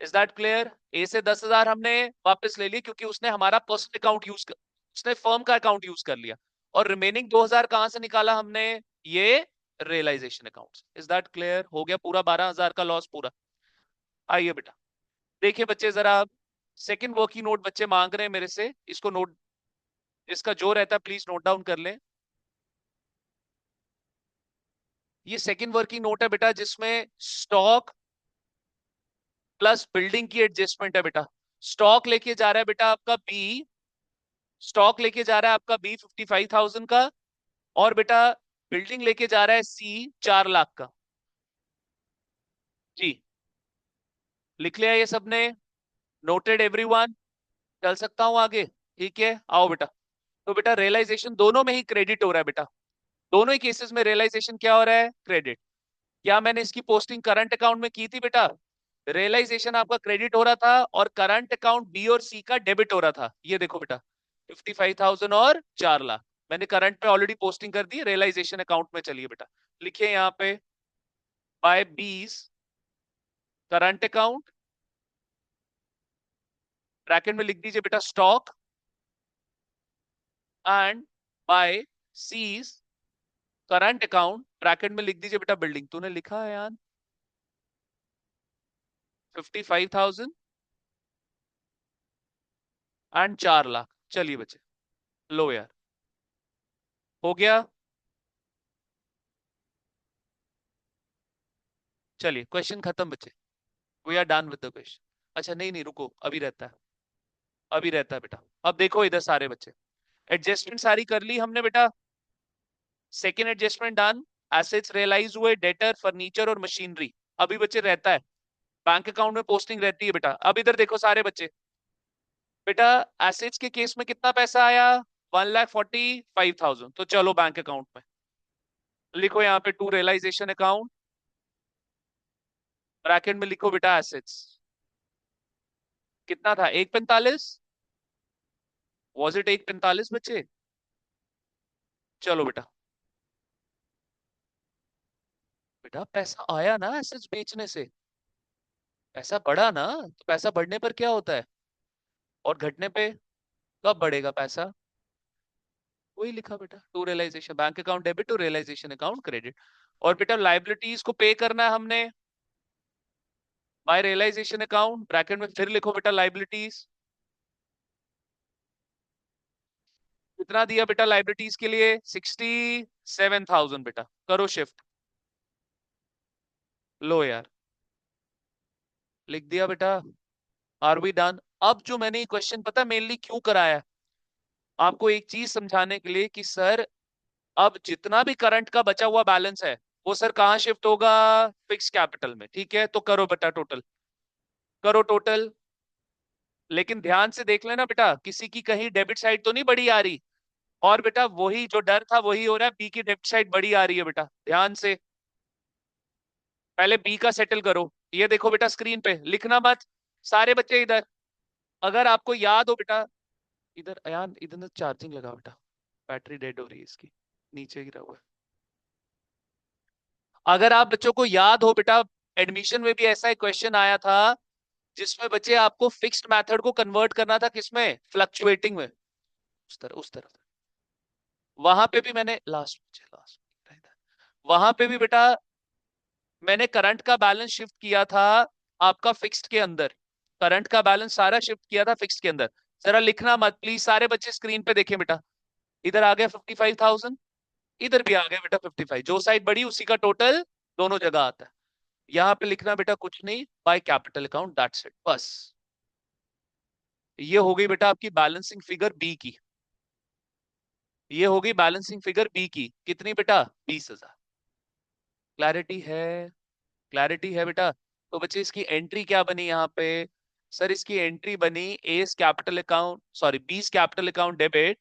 Is that clear? ए से 10,000 हमने वापस ले लिए क्योंकि उसने हमारा पर्सनल अकाउंट उसने फर्म का अकाउंट यूज कर लिया। और रिमेनिंग 2,000 कहां से निकाला हमने, ये realisation account. Is that clear? हो गया पूरा 12,000 का लॉस पूरा। आइए बेटा देखिए बच्चे जरा, सेकंड वर्किंग नोट बच्चे मांग रहे हैं मेरे से, इसको नोट, इसका जो रहता है प्लीज नोट डाउन कर लें। ये सेकंड वर्किंग नोट है बेटा, जिसमें स्टॉक प्लस बिल्डिंग की एडजस्टमेंट है बेटा। स्टॉक लेके जा रहा है बेटा आपका बी, स्टॉक लेके जा रहा है आपका बी 55,000 का, और बेटा बिल्डिंग लेके जा रहा है सी 4 लाख का। जी, लिख लिया ये सबने? Noted everyone? चल सकता हूं आगे? ठीक है, आओ बेटा। तो बेटा रियलाइजेशन दोनों में ही क्रेडिट हो रहा है बेटा, दोनों ही केसेस में रियलाइजेशन क्या हो रहा है, क्रेडिट। क्या मैंने इसकी पोस्टिंग करंट अकाउंट में की थी बेटा? रियलाइजेशन आपका क्रेडिट हो रहा था और करंट अकाउंट बी और सी का डेबिट हो रहा था। ये देखो बेटा 55,000 और 4 लाख, मैंने करंट पे ऑलरेडी पोस्टिंग कर दी, रियलाइजेशन अकाउंट में चलिए बेटा लिखिए यहाँ पे, बाय बीस करंट अकाउंट, ब्रैकेट में लिख दीजिए बेटा stock, and by C's current account, bracket में लिख दीजिए बेटा बिल्डिंग। तूने लिखा है यार? 55,000 एंड 4 लाख। चलिए बच्चे, लो यार, हो गया। चलिए क्वेश्चन खत्म बच्चे, we are done with the question. अच्छा नहीं नहीं रुको, अभी रहता है, अभी रहता है बेटा। अब देखो इधर सारे बच्चे, एडजस्टमेंट सारी कर ली हमने बेटा। Second adjustment done, assets realise हुए, डेटर फर्नीचर और मशीनरी। अभी बच्चे रहता है, बैंक अकाउंट में पोस्टिंग रहती है बेटा। अब इधर देखो सारे बच्चे, बेटा एसेट्स के केस में कितना पैसा आया, 1,45,000। तो चलो बैंक अकाउंट में लिखो, यहाँ पे टू रियलाइजेशन अकाउंट, ब्रैकेट में लिखो बेटा एसेट्स। कितना था, 1,45। वॉज इट 1,45 बच्चे? चलो बेटा, बेटा पैसा आया ना एसेट्स बेचने से, पैसा बढ़ा ना। तो पैसा बढ़ने पर क्या होता है, और घटने पे कब बढ़ेगा पैसा? वही लिखा बेटा, to realisation bank account debit, to realisation account credit. और बेटा लाइबिलिटीज को पे करना है हमने बाय रियलाइजेशन अकाउंट, ब्रैकेट में फिर लिखो बेटा लाइबिलिटीज। कितना दिया बेटा लाइबिलिटीज के लिए, 67,000 बेटा। करो शिफ्ट, लो यार, लिख दिया बेटा। Are we done? अब जो मैंने ये क्वेश्चन पता मेनली क्यों कराया है, आपको एक चीज समझाने के लिए कि सर अब जितना भी करंट का बचा हुआ बैलेंस है वो सर कहाँ शिफ्ट होगा, फिक्स कैपिटल में। ठीक है, तो करो बेटा टोटल, करो टोटल। लेकिन ध्यान से देख लेना बेटा, किसी की कहीं डेबिट साइड तो नहीं बड़ी आ रही। और बेटा वही जो डर था वही हो रहा है, बी की डेबिट साइड बड़ी आ रही है बेटा, ध्यान से। पहले बी का सेटल करो। ये देखो बेटा स्क्रीन पे, लिखना मत, सारे बच्चे इधर। अगर आपको याद हो बेटा, इधर अयान इधर चार्जिंग लगा बेटा, बैटरी डेड हो रही है इसकी, नीचे गिरा हुआ है। अगर आप बच्चों को याद हो बेटा, एडमिशन में भी ऐसा एक क्वेश्चन आया था जिसमें बच्चे आपको फिक्स्ड मेथड को कन्वर्ट करना था किसमें, फ्लक्चुएटिंग में। उस तरह वहां पे भी मैंने लास्ट लास्ट वहां पे भी बेटा मैंने करंट का बैलेंस शिफ्ट किया था आपका फिक्स्ड के अंदर। करंट का बैलेंस सारा शिफ्ट किया था फिक्स्ड के अंदर। जरा लिखना मत प्लीज, सारे बच्चे स्क्रीन पे देखें बेटा। इधर आ गया 55,000, इधर भी आ गया बेटा 55। जो साइड बड़ी उसी का टोटल दोनों जगह आता है। यहाँ पे लिखना बेटा कुछ नहीं, by capital account, that's it बस। ये हो गई बेटा आपकी बैलेंसिंग फिगर बी की, ये हो गई बैलेंसिंग फिगर बी की। कितनी बेटा, 20,000। क्लैरिटी है, क्लैरिटी है बेटा। तो बच्चे इसकी एंट्री क्या बनी यहाँ पे, सर इसकी एंट्री बनी S capital account, sorry B's capital account debit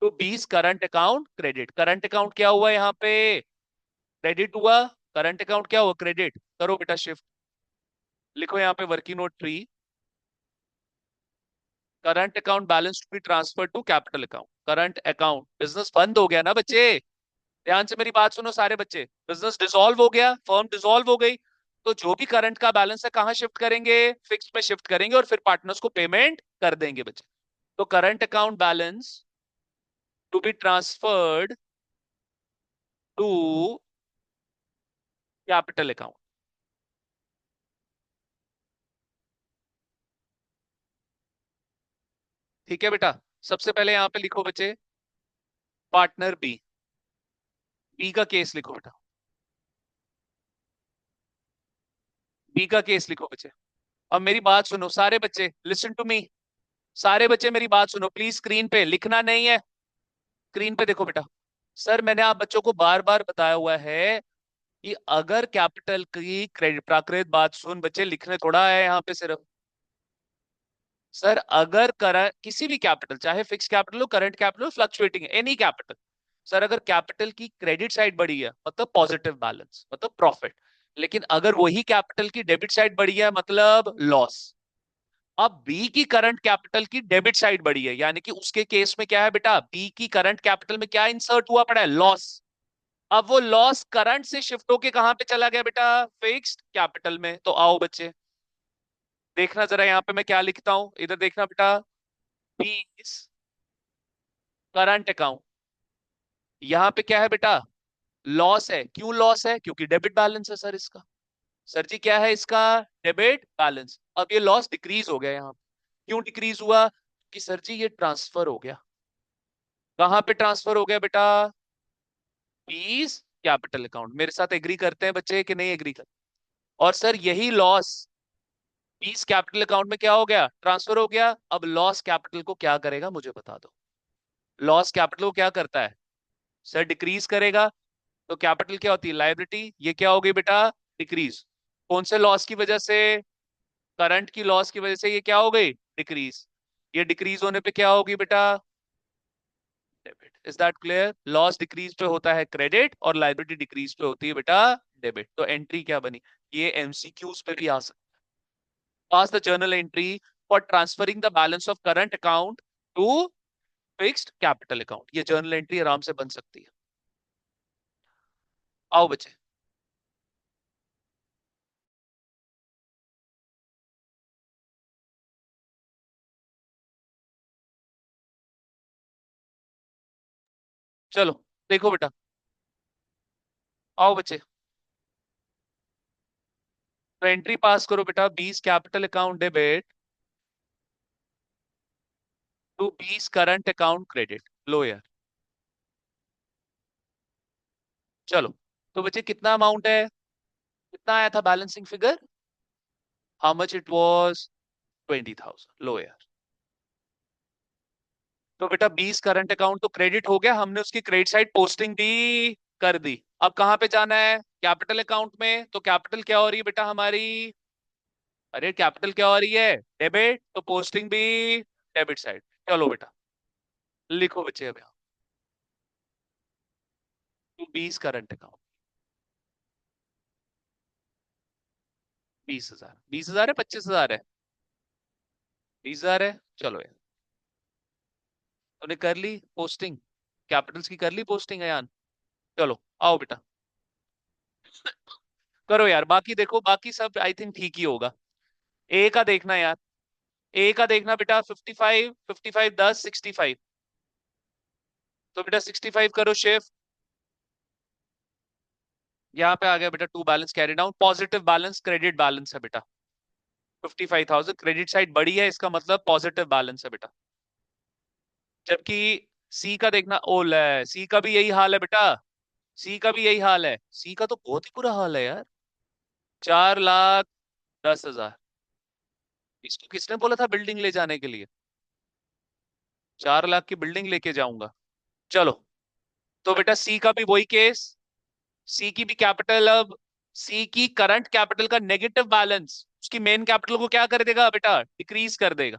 to B's current account credit. Current account क्या हुआ यहाँ पे, क्रेडिट हुआ। करंट अकाउंट क्या हुआ, क्रेडिट। करो बेटा शिफ्ट, लिखो यहाँ पे working note 3, current account balance to be transfer to capital account. Current account, business बंद हो गया ना बच्चे, ध्यान से मेरी बात सुनो सारे बच्चे, बिजनेस डिसॉल्व हो गया, फर्म डिसॉल्व हो गई। तो जो भी करंट का बैलेंस है कहां शिफ्ट करेंगे, फिक्स में शिफ्ट करेंगे और फिर पार्टनर्स को पेमेंट कर देंगे बच्चे। तो current account balance to be transferred to capital account. ठीक है बेटा, सबसे पहले यहां पे लिखो बच्चे पार्टनर बी, बी का केस लिखो बेटा, बी का केस लिखो बच्चे। अब मेरी बात सुनो सारे बच्चे, लिसन टू मी, सारे बच्चे मेरी बात सुनो प्लीज, स्क्रीन पे लिखना नहीं है, स्क्रीन पे देखो बेटा। सर मैंने आप बच्चों को बार बार बताया हुआ है कि अगर कैपिटल की क्रेडिट, प्राकृत बात सुन बच्चे, लिखने थोड़ा है यहाँ पे सिर्फ। सर अगर किसी भी कैपिटल, चाहे फिक्स कैपिटल हो, करंट कैपिटल हो, फ्लक्चुएटिंग एनी कैपिटल, सर अगर कैपिटल की क्रेडिट साइड बढ़ी है मतलब पॉजिटिव बैलेंस, मतलब प्रॉफिट। लेकिन अगर वही कैपिटल की डेबिट साइड बढ़ी है मतलब लॉस। अब बी की करंट कैपिटल की डेबिट साइड बढ़ी है, यानी कि उसके केस में क्या है बेटा, बी की करंट कैपिटल में क्या इंसर्ट हुआ पड़ा है, लॉस। अब वो लॉस करंट से शिफ्ट होके कहां पे चला गया बेटा, फिक्स्ड कैपिटल में। तो आओ बच्चे देखना जरा यहाँ पे मैं क्या लिखता हूं, इधर देखना बेटा, बीस करंट अकाउंट, यहाँ पे क्या है बेटा, लॉस है। क्यों लॉस है, क्योंकि डेबिट बैलेंस है सर इसका। सर जी क्या है इसका? Debit balance. अब ये लॉस डिक्रीज हो गया यहाँ। क्यों डिक्रीज हुआ? कि सर जी ये ट्रांसफर हो गया। कहाँ पे ट्रांसफर हो गया बेटा? Piece capital account. मेरे साथ एग्री करते हैं बच्चे कि नहीं एग्री करते? और सर यही लॉस पीस कैपिटल अकाउंट में क्या हो गया? ट्रांसफर हो गया। अब लॉस कैपिटल को क्या करेगा मुझे बता दो। लॉस कैपिटल को क्या करता है? सर डिक्रीज करेगा। तो कैपिटल क्या होती है? लायबिलिटी। ये क्या हो गई बेटा? डिक्रीज। कौन से लॉस की वजह से? करंट की लॉस की वजह से ये क्या हो गई? डिक्रीज। ये डिक्रीज होने पे क्या होगी बेटा? Debit. Is that clear? Loss decrease पे होता है क्रेडिट और लायबिलिटी डिक्रीज पे होती है बेटा डेबिट। तो एंट्री क्या बनी? ये एमसीक्यूज पे भी आ सकता है। Pass the journal entry for transferring the balance of current account to fixed capital account. ये जर्नल एंट्री आराम से बन सकती है। आओ बच्चे। चलो देखो बेटा। आओ बच्चे। तो एंट्री पास करो बेटा। 20 capital account debit to 20 current account credit. लो यार। चलो। तो बच्चे कितना अमाउंट है? कितना आया था balancing figure? How much it was? 20,000। लो यार। तो बेटा 20 करंट अकाउंट तो क्रेडिट हो गया। हमने उसकी क्रेडिट साइड पोस्टिंग भी कर दी। अब कहां पे जाना है? कैपिटल अकाउंट में। तो कैपिटल क्या हो रही है बेटा हमारी? अरे कैपिटल क्या हो रही है? डेबिट। तो पोस्टिंग भी डेबिट साइड। चलो बेटा लिखो बच्चे अब यहाँ। तो 20 करंट अकाउंट। 20,000। 20,000 है 25,000 है? 20,000 है। चलो यार। तूने कर ली पोस्टिंग? कैपिटल्स की कर ली पोस्टिंग है यार। चलो आओ बेटा। करो यार बाकी देखो। बाकी सब आई थिंक ठीक ही होगा। ए का देखना यार। ए का देखना बेटा। 55 55 10 65। तो बेटा 65 करो शिफ्ट। यहाँ पे आ गया बेटा। To balance carry down. Positive balance credit balance है बेटा। 55,000 क्रेडिट साइड बड़ी है इसका मतलब पॉजिटिव बैलेंस है बेटा। जबकि सी का देखना। ओल है सी का भी यही हाल है बेटा। सी का भी यही हाल है। सी का तो बहुत ही बुरा हाल है यार। 4,10,000। इसको किसने बोला था बिल्डिंग ले जाने के लिए? 4 लाख की बिल्डिंग लेके जाऊंगा। चलो। तो बेटा सी का भी वही केस। सी की भी कैपिटल अब। सी की करंट कैपिटल का नेगेटिव बैलेंस उसकी मेन कैपिटल को क्या कर देगा बेटा? डिक्रीज कर देगा।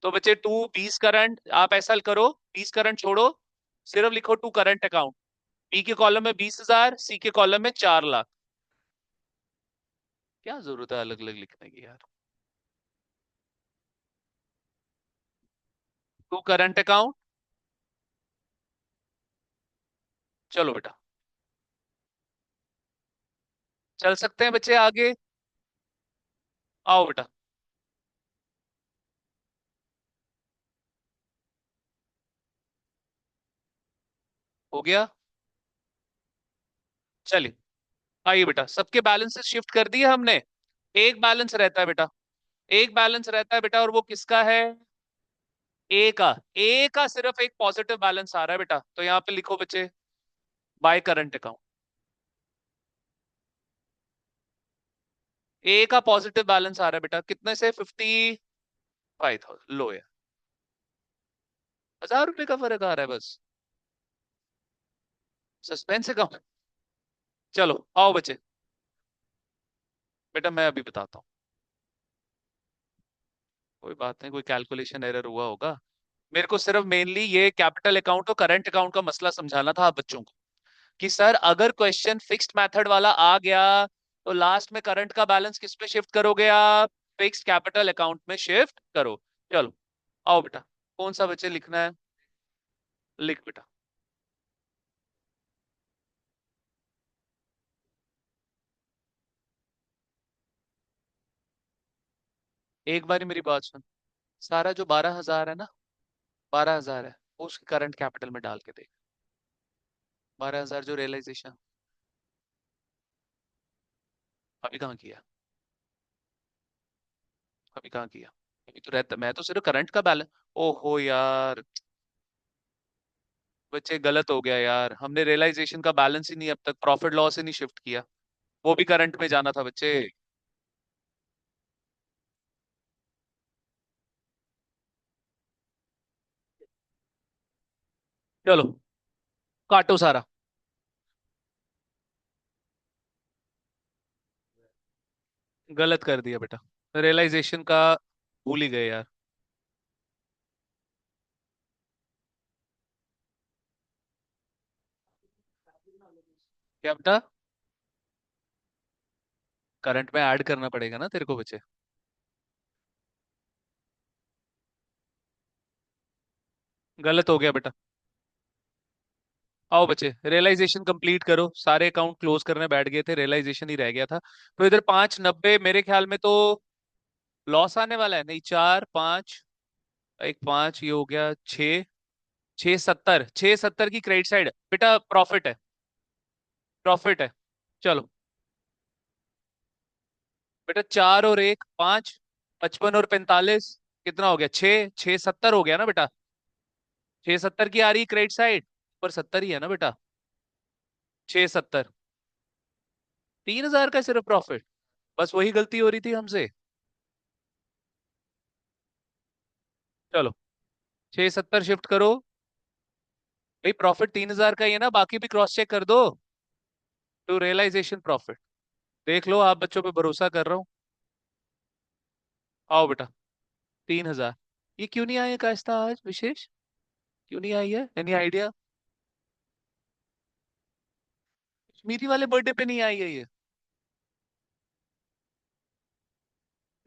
तो बच्चे टू 20 करंट। आप ऐसा करो 20 करंट छोड़ो। सिर्फ लिखो टू करंट अकाउंट। बी के कॉलम में 20,000 सी के कॉलम में 4 लाख। क्या जरूरत है अलग अलग लिखने की यार? To current account. चलो बेटा। चल सकते हैं बच्चे आगे। आओ बेटा। हो गया। चलिए। आइए बेटा सबके बैलेंसेस शिफ्ट कर दिए हमने। एक बैलेंस रहता है बेटा। एक बैलेंस रहता है बेटा और वो किसका है? ए का। ए का सिर्फ एक पॉजिटिव बैलेंस आ रहा है बेटा। तो यहाँ पे लिखो बच्चे बाय करंट अकाउंट। ए का पॉजिटिव बैलेंस आ रहा है बेटा कितने से? 55,000। लो यार। 1,000 रुपए का फर्क आ रहा है बस। सस्पेंस है कम। चलो आओ बच्चे। बेटा मैं अभी बताता हूँ। कोई बात नहीं कोई कैलकुलेशन एरर हुआ होगा। मेरे को सिर्फ मेनली ये कैपिटल अकाउंट और करंट अकाउंट का मसला समझाना था आप बच्चों को। कि सर अगर क्वेश्चन फिक्स्ड मेथड वाला आ गया तो लास्ट में करंट का बैलेंस किस पे शिफ्ट करोगे आप? फिक्स्ड कैपिटल अकाउंट में शिफ्ट करो। चलो आओ बेटा। कौन सा बच्चे लिखना है? लिख बेटा। एक बारी मेरी बात सुन। सारा जो 12,000 है ना 12,000 है वो उसके करंट कैपिटल में डाल के देख। 12,000 जो रियलाइजेशन। अभी कहाँ किया? अभी कहाँ किया? अभी तो रहता, मैं तो सिर्फ करंट का बैलेंस। ओहो यार, बच्चे गलत हो गया यार, हमने रियलाइजेशन का बैलेंस ही नहीं अब तक प्रॉफिट लॉस ही नहीं शिफ्ट किया। वो भी करंट में जाना था बच्चे। चलो, काटो सारा। गलत कर दिया बेटा, रियलाइजेशन का भूल ही गए यार। क्या बेटा? करंट में ऐड करना पड़ेगा ना तेरे को बच्चे। गलत हो गया बेटा। आओ बच्चे, रियलाइजेशन कंप्लीट करो, सारे अकाउंट क्लोज करने बैठ गए थे, रियलाइजेशन ही रह गया था। तो इधर 590 मेरे ख्याल में तो लॉस आने वाला है, नहीं 4 5, एक 5 ये हो गया 6 670, 670 की क्रेडिट साइड बेटा प्रॉफिट है। प्रॉफिट है। चलो बेटा, 4 और 1 5, 55 और 45 कितना हो गया? 6 670 हो गया ना बेटा। 670 की आ रही क्रेडिट साइड, पर 70 ही है ना बेटा। 670, 3000 का सिर्फ प्रॉफिट। बस वही गलती हो रही थी हमसे। चलो, 670 शिफ्ट करो। भाई प्रॉफिट 3000 का ही है ना, बाकी भी क्रॉस चेक कर दो। टू रियलाइजेशन प्रॉफिट, देख लो, आप बच्चों पे भरोसा कर रहा हूँ। आओ बेटा, 3000। ये क्यों नहीं आया कायस्ता आज विशेष? क्यों नहीं आई है, एनी आइडिया? मीरी वाले बर्थडे पे नहीं आई है ये?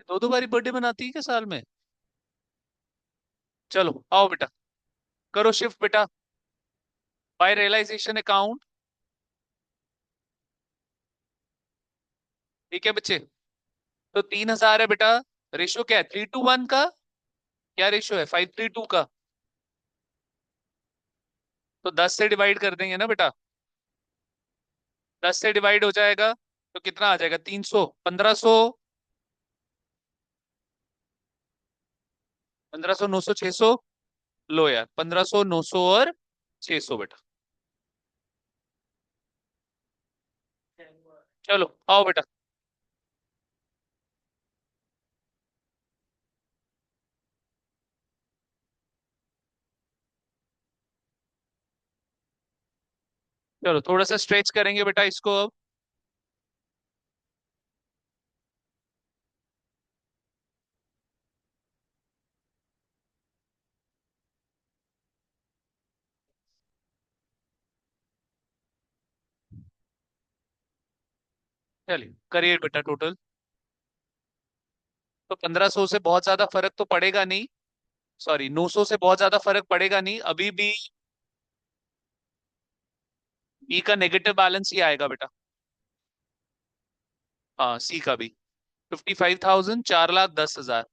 दो दो बारी बर्थडे मनाती है क्या साल में? चलो आओ बेटा, करो शिफ्ट बेटा, बाय रियलाइजेशन अकाउंट। ठीक है बच्चे, तो 3000 है बेटा। रेशो क्या है, 3:1 का? क्या रेशो है, 5:3 का? तो 10 से डिवाइड कर देंगे ना बेटा। 10 से डिवाइड हो जाएगा तो कितना आ जाएगा, 300, 1500, 1500, 900, 600। लो यार, 1500, 900 और 600 बेटा। चलो आओ बेटा। चलो थोड़ा सा स्ट्रेच करेंगे बेटा इसको अब। चलिए करिए बेटा टोटल। तो 1500 से बहुत ज्यादा फर्क तो पड़ेगा नहीं, सॉरी 900 से बहुत ज्यादा फर्क पड़ेगा नहीं अभी भी। बी का नेगेटिव बैलेंस ही आएगा बेटा। हाँ सी का भी। 55,000, 4,10,000।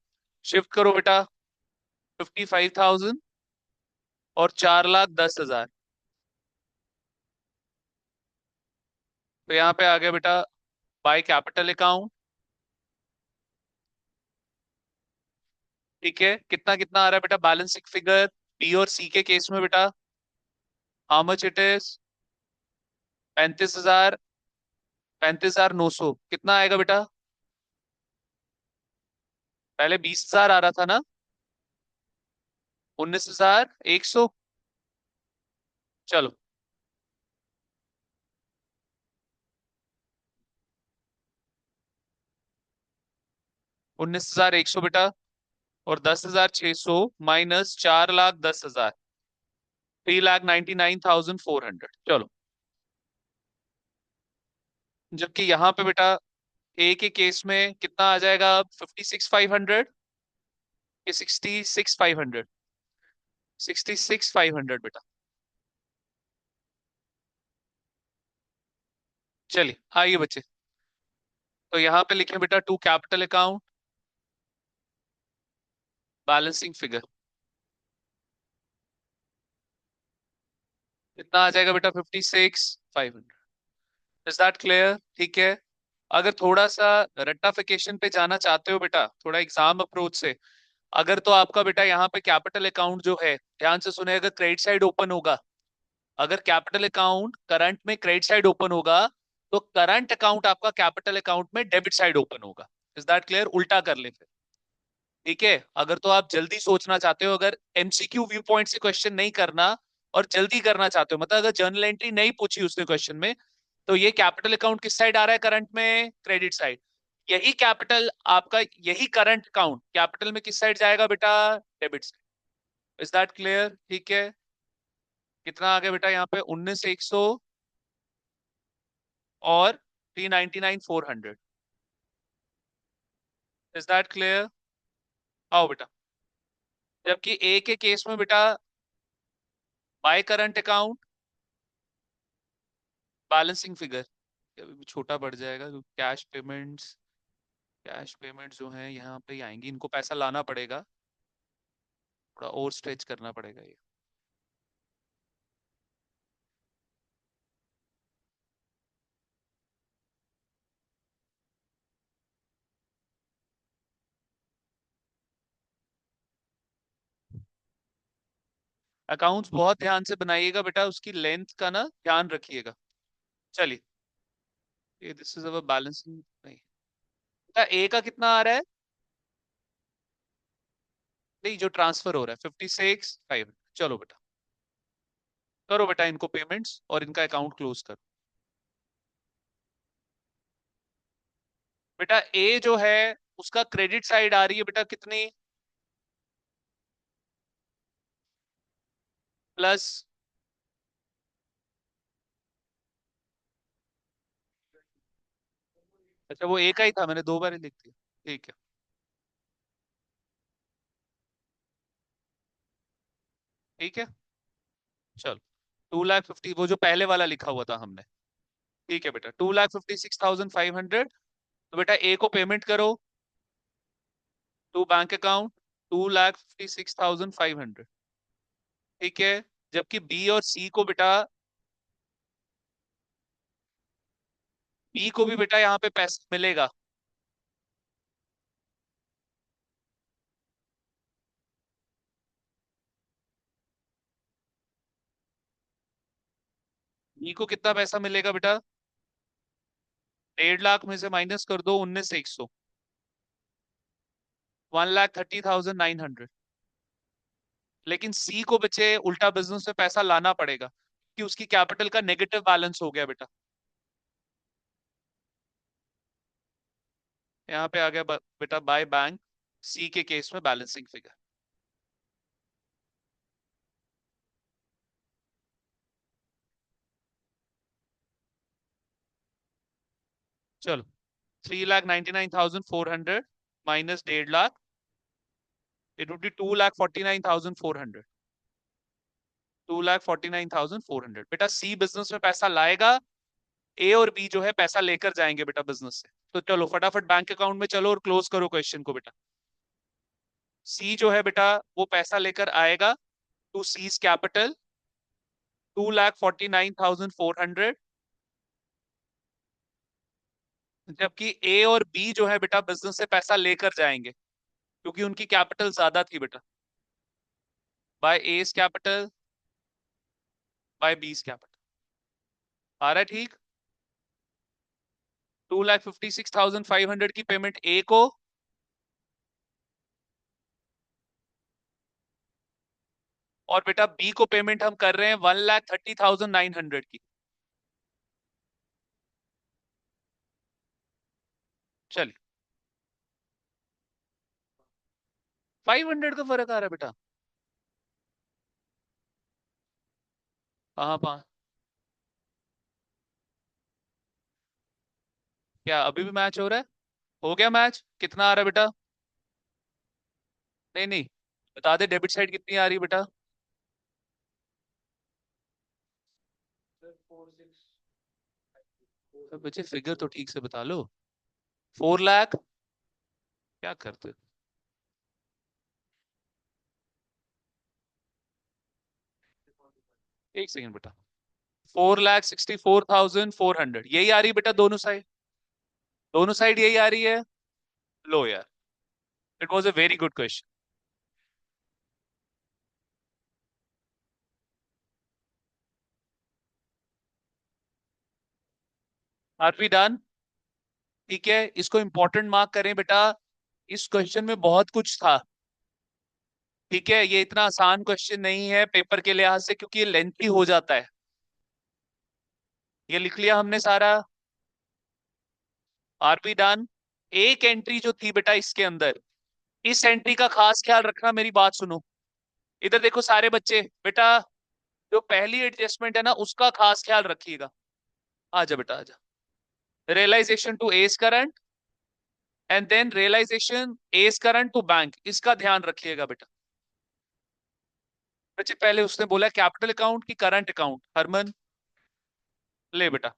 शिफ्ट करो बेटा, 55,000 और 4,10,000। तो यहाँ पे आ गया बेटा बाय कैपिटल अकाउंट। ठीक है, कितना कितना आ रहा है बेटा बैलेंसिंग फिगर बी और सी के केस में बेटा? How much it is? 35,000, 35,900 कितना आएगा बेटा? पहले 20,000 आ रहा था ना, 19,100। चलो, 19,100 बेटा, और 10,600 माइनस 4,10,000, 3,99,400। चलो, जबकि यहाँ पे बेटा ए के केस में कितना आ जाएगा अब, 56,500 कि 66,500? 66,500 बेटा। चलिए आइए बच्चे, तो यहाँ पे लिखे बेटा to capital account balancing figure. कितना आ जाएगा बेटा, 56,500। Is that clear? ठीक है। अगर थोड़ा सा रट्टाफिकेशन पे जाना चाहते हो बेटा, थोड़ा एग्जाम अप्रोच से, अगर तो आपका बेटा यहाँ पे कैपिटल अकाउंट जो है, ध्यान से सुने, अगर क्रेडिट साइड ओपन होगा, अगर कैपिटल अकाउंट करंट में क्रेडिट साइड ओपन होगा, तो करंट अकाउंट आपका कैपिटल अकाउंट में डेबिट साइड ओपन होगा। Is that clear? उल्टा कर ले फिर। ठीक है, अगर तो आप जल्दी सोचना चाहते हो, अगर एमसीक्यू व्यू पॉइंट से क्वेश्चन नहीं करना और जल्दी करना चाहते हो, मतलब अगर जर्नल एंट्री नहीं पूछी उसने क्वेश्चन में, तो ये कैपिटल अकाउंट किस साइड आ रहा है करंट में? Credit side. यही कैपिटल आपका, यही करंट अकाउंट कैपिटल में किस साइड जाएगा बेटा? Debit side. Is that clear? ठीक है, कितना आ गया बेटा यहाँ पे? 19,100 और 399,400। Is that clear? आओ बेटा। जबकि ए के केस में बेटा, by current account, balancing figure अभी भी छोटा बढ़ जाएगा, तो कैश पेमेंट्स जो है यहाँ पे ही आएंगी, इनको पैसा लाना पड़ेगा, थोड़ा और स्ट्रेच करना पड़ेगा ये। अकाउंट्स बहुत ध्यान से बनाइएगा बेटा, उसकी लेंथ का ना ध्यान रखिएगा। चलिए, ये दिस इज अवर बैलेंसिंग। नहीं बेटा, ए का कितना आ रहा है? नहीं, जो ट्रांसफर हो रहा है 56,500। चलो बेटा, करो बेटा इनको पेमेंट्स और इनका अकाउंट क्लोज करो। बेटा ए जो है, उसका क्रेडिट साइड आ रही है बेटा कितनी? प्लस। अच्छा, वो ए का ही था, मैंने दो बार ही लिख दिया। ठीक है, ठीक है, चलो। 2,50,000, वो जो पहले वाला लिखा हुआ था हमने। ठीक है बेटा, 2,56,500। तो बेटा ए को पेमेंट करो टू बैंक अकाउंट 2,56,500। ठीक है, जबकि बी और सी को बेटा, बी को भी बेटा यहाँ पे पैसा मिलेगा। बी को कितना पैसा मिलेगा बेटा? 1.5 लाख में से माइनस कर दो 19,100, 1,30,900। लेकिन सी को बचे उल्टा बिजनेस में पैसा लाना पड़ेगा, कि उसकी कैपिटल का नेगेटिव बैलेंस हो गया बेटा। यहाँ पे आ गया बेटा बाय बैंक, सी के केस में बैलेंसिंग फिगर। चलो, 3,99,400 minus 1.5 lakh, it would be 2,49,400। 2,49,400 बेटा, सी बिजनेस में पैसा लाएगा, ए और बी जो है पैसा लेकर जाएंगे बेटा बिजनेस से। तो चलो फटाफट बैंक अकाउंट में चलो और क्लोज करो क्वेश्चन को बेटा। सी जो है बेटा, वो पैसा लेकर आएगा टू सीज कैपिटल 2,49,400, जबकि ए और बी जो है बेटा बिजनेस से पैसा लेकर जाएंगे, क्योंकि उनकी कैपिटल ज्यादा थी बेटा। By S capital, by B's capital. आ रहा है ठीक? 2,56,500 की पेमेंट ए को, और बेटा बी को पेमेंट हम कर रहे हैं 1,30,900 की। चलिए, 500 का फर्क आ रहा है बेटा। कहाँ पा, क्या अभी भी मैच हो रहा है? हो गया मैच? कितना आ रहा है बेटा? नहीं नहीं, बता दे डेबिट साइड कितनी आ रही है बेटा? तो बच्चे फिगर तो ठीक से बता लो। 4 लाख? क्या करते हो? एक सेकंड बेटा, 4,64,400 यही आ रही है बेटा दोनों साइड। दोनों साइड यही आ रही है। लो यार, it was a very good question. Are we done? ठीक है, इसको इंपॉर्टेंट मार्क करें बेटा। इस क्वेश्चन में बहुत कुछ था। ठीक है, ये इतना आसान क्वेश्चन नहीं है पेपर के लिहाज से, क्योंकि ये लेंथी हो जाता है। ये लिख लिया हमने सारा। R be done. एक एंट्री जो थी बेटा इसके अंदर, इस एंट्री का खास ख्याल रखना, मेरी बात सुनो। इधर देखो सारे बच्चे बेटा, जो पहली एडजस्टमेंट है ना उसका खास ख्याल रखिएगा। आजा बेटा आजा। Realisation to A's current, and then realisation A's current to bank, इसका ध्यान रखिएगा बेटा। बच्चे पहले उसने बोला कैपिटल अकाउंट की करंट अकाउंट, हरमन ले बेटा।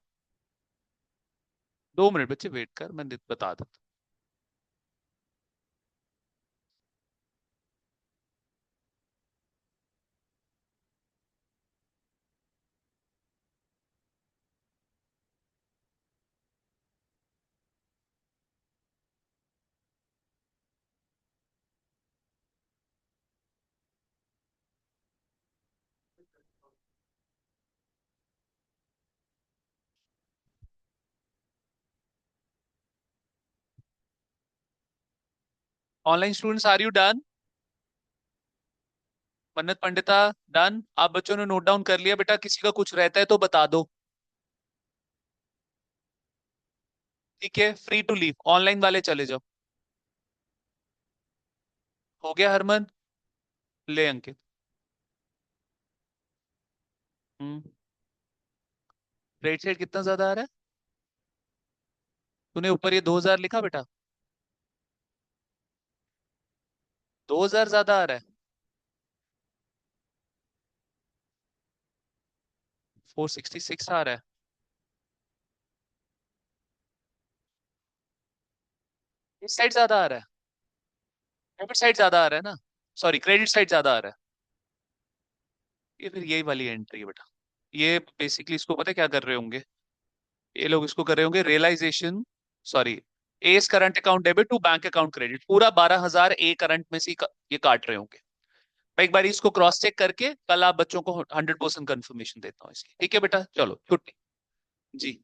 2 मिनट बच्चे वेट कर, मैं बता देता। Online students, are you done? Mannat Pandita, done? आप बच्चों ने नोट डाउन कर लिया बेटा? किसी का कुछ रहता है तो बता दो। ठीक है, फ्री टू लीव, ऑनलाइन वाले चले जाओ। हो गया हरमन? ले अंकित। हम्म। रेट साइड कितना ज्यादा आ रहा है? तूने ऊपर ये 2000 लिखा बेटा? 2000 ज्यादा आ रहा है। 466 आ रहा है। इस साइड ज्यादा आ रहा है। डेबिट साइड ज्यादा आ रहा है ना, सॉरी क्रेडिट साइड ज्यादा आ रहा है। ये फिर यही वाली एंट्री है बेटा। ये बेसिकली इसको पता है क्या कर रहे होंगे? ये लोग इसको कर रहे होंगे realisation, sorry, A's current account debit to bank account credit, पूरा 12,000 ए करंट में से ये काट रहे होंगे। मैं एक बार इसको क्रॉस चेक करके कल आप बच्चों को 100% कंफर्मेशन देता हूँ इसकी। ठीक है बेटा, चलो छुट्टी। जी।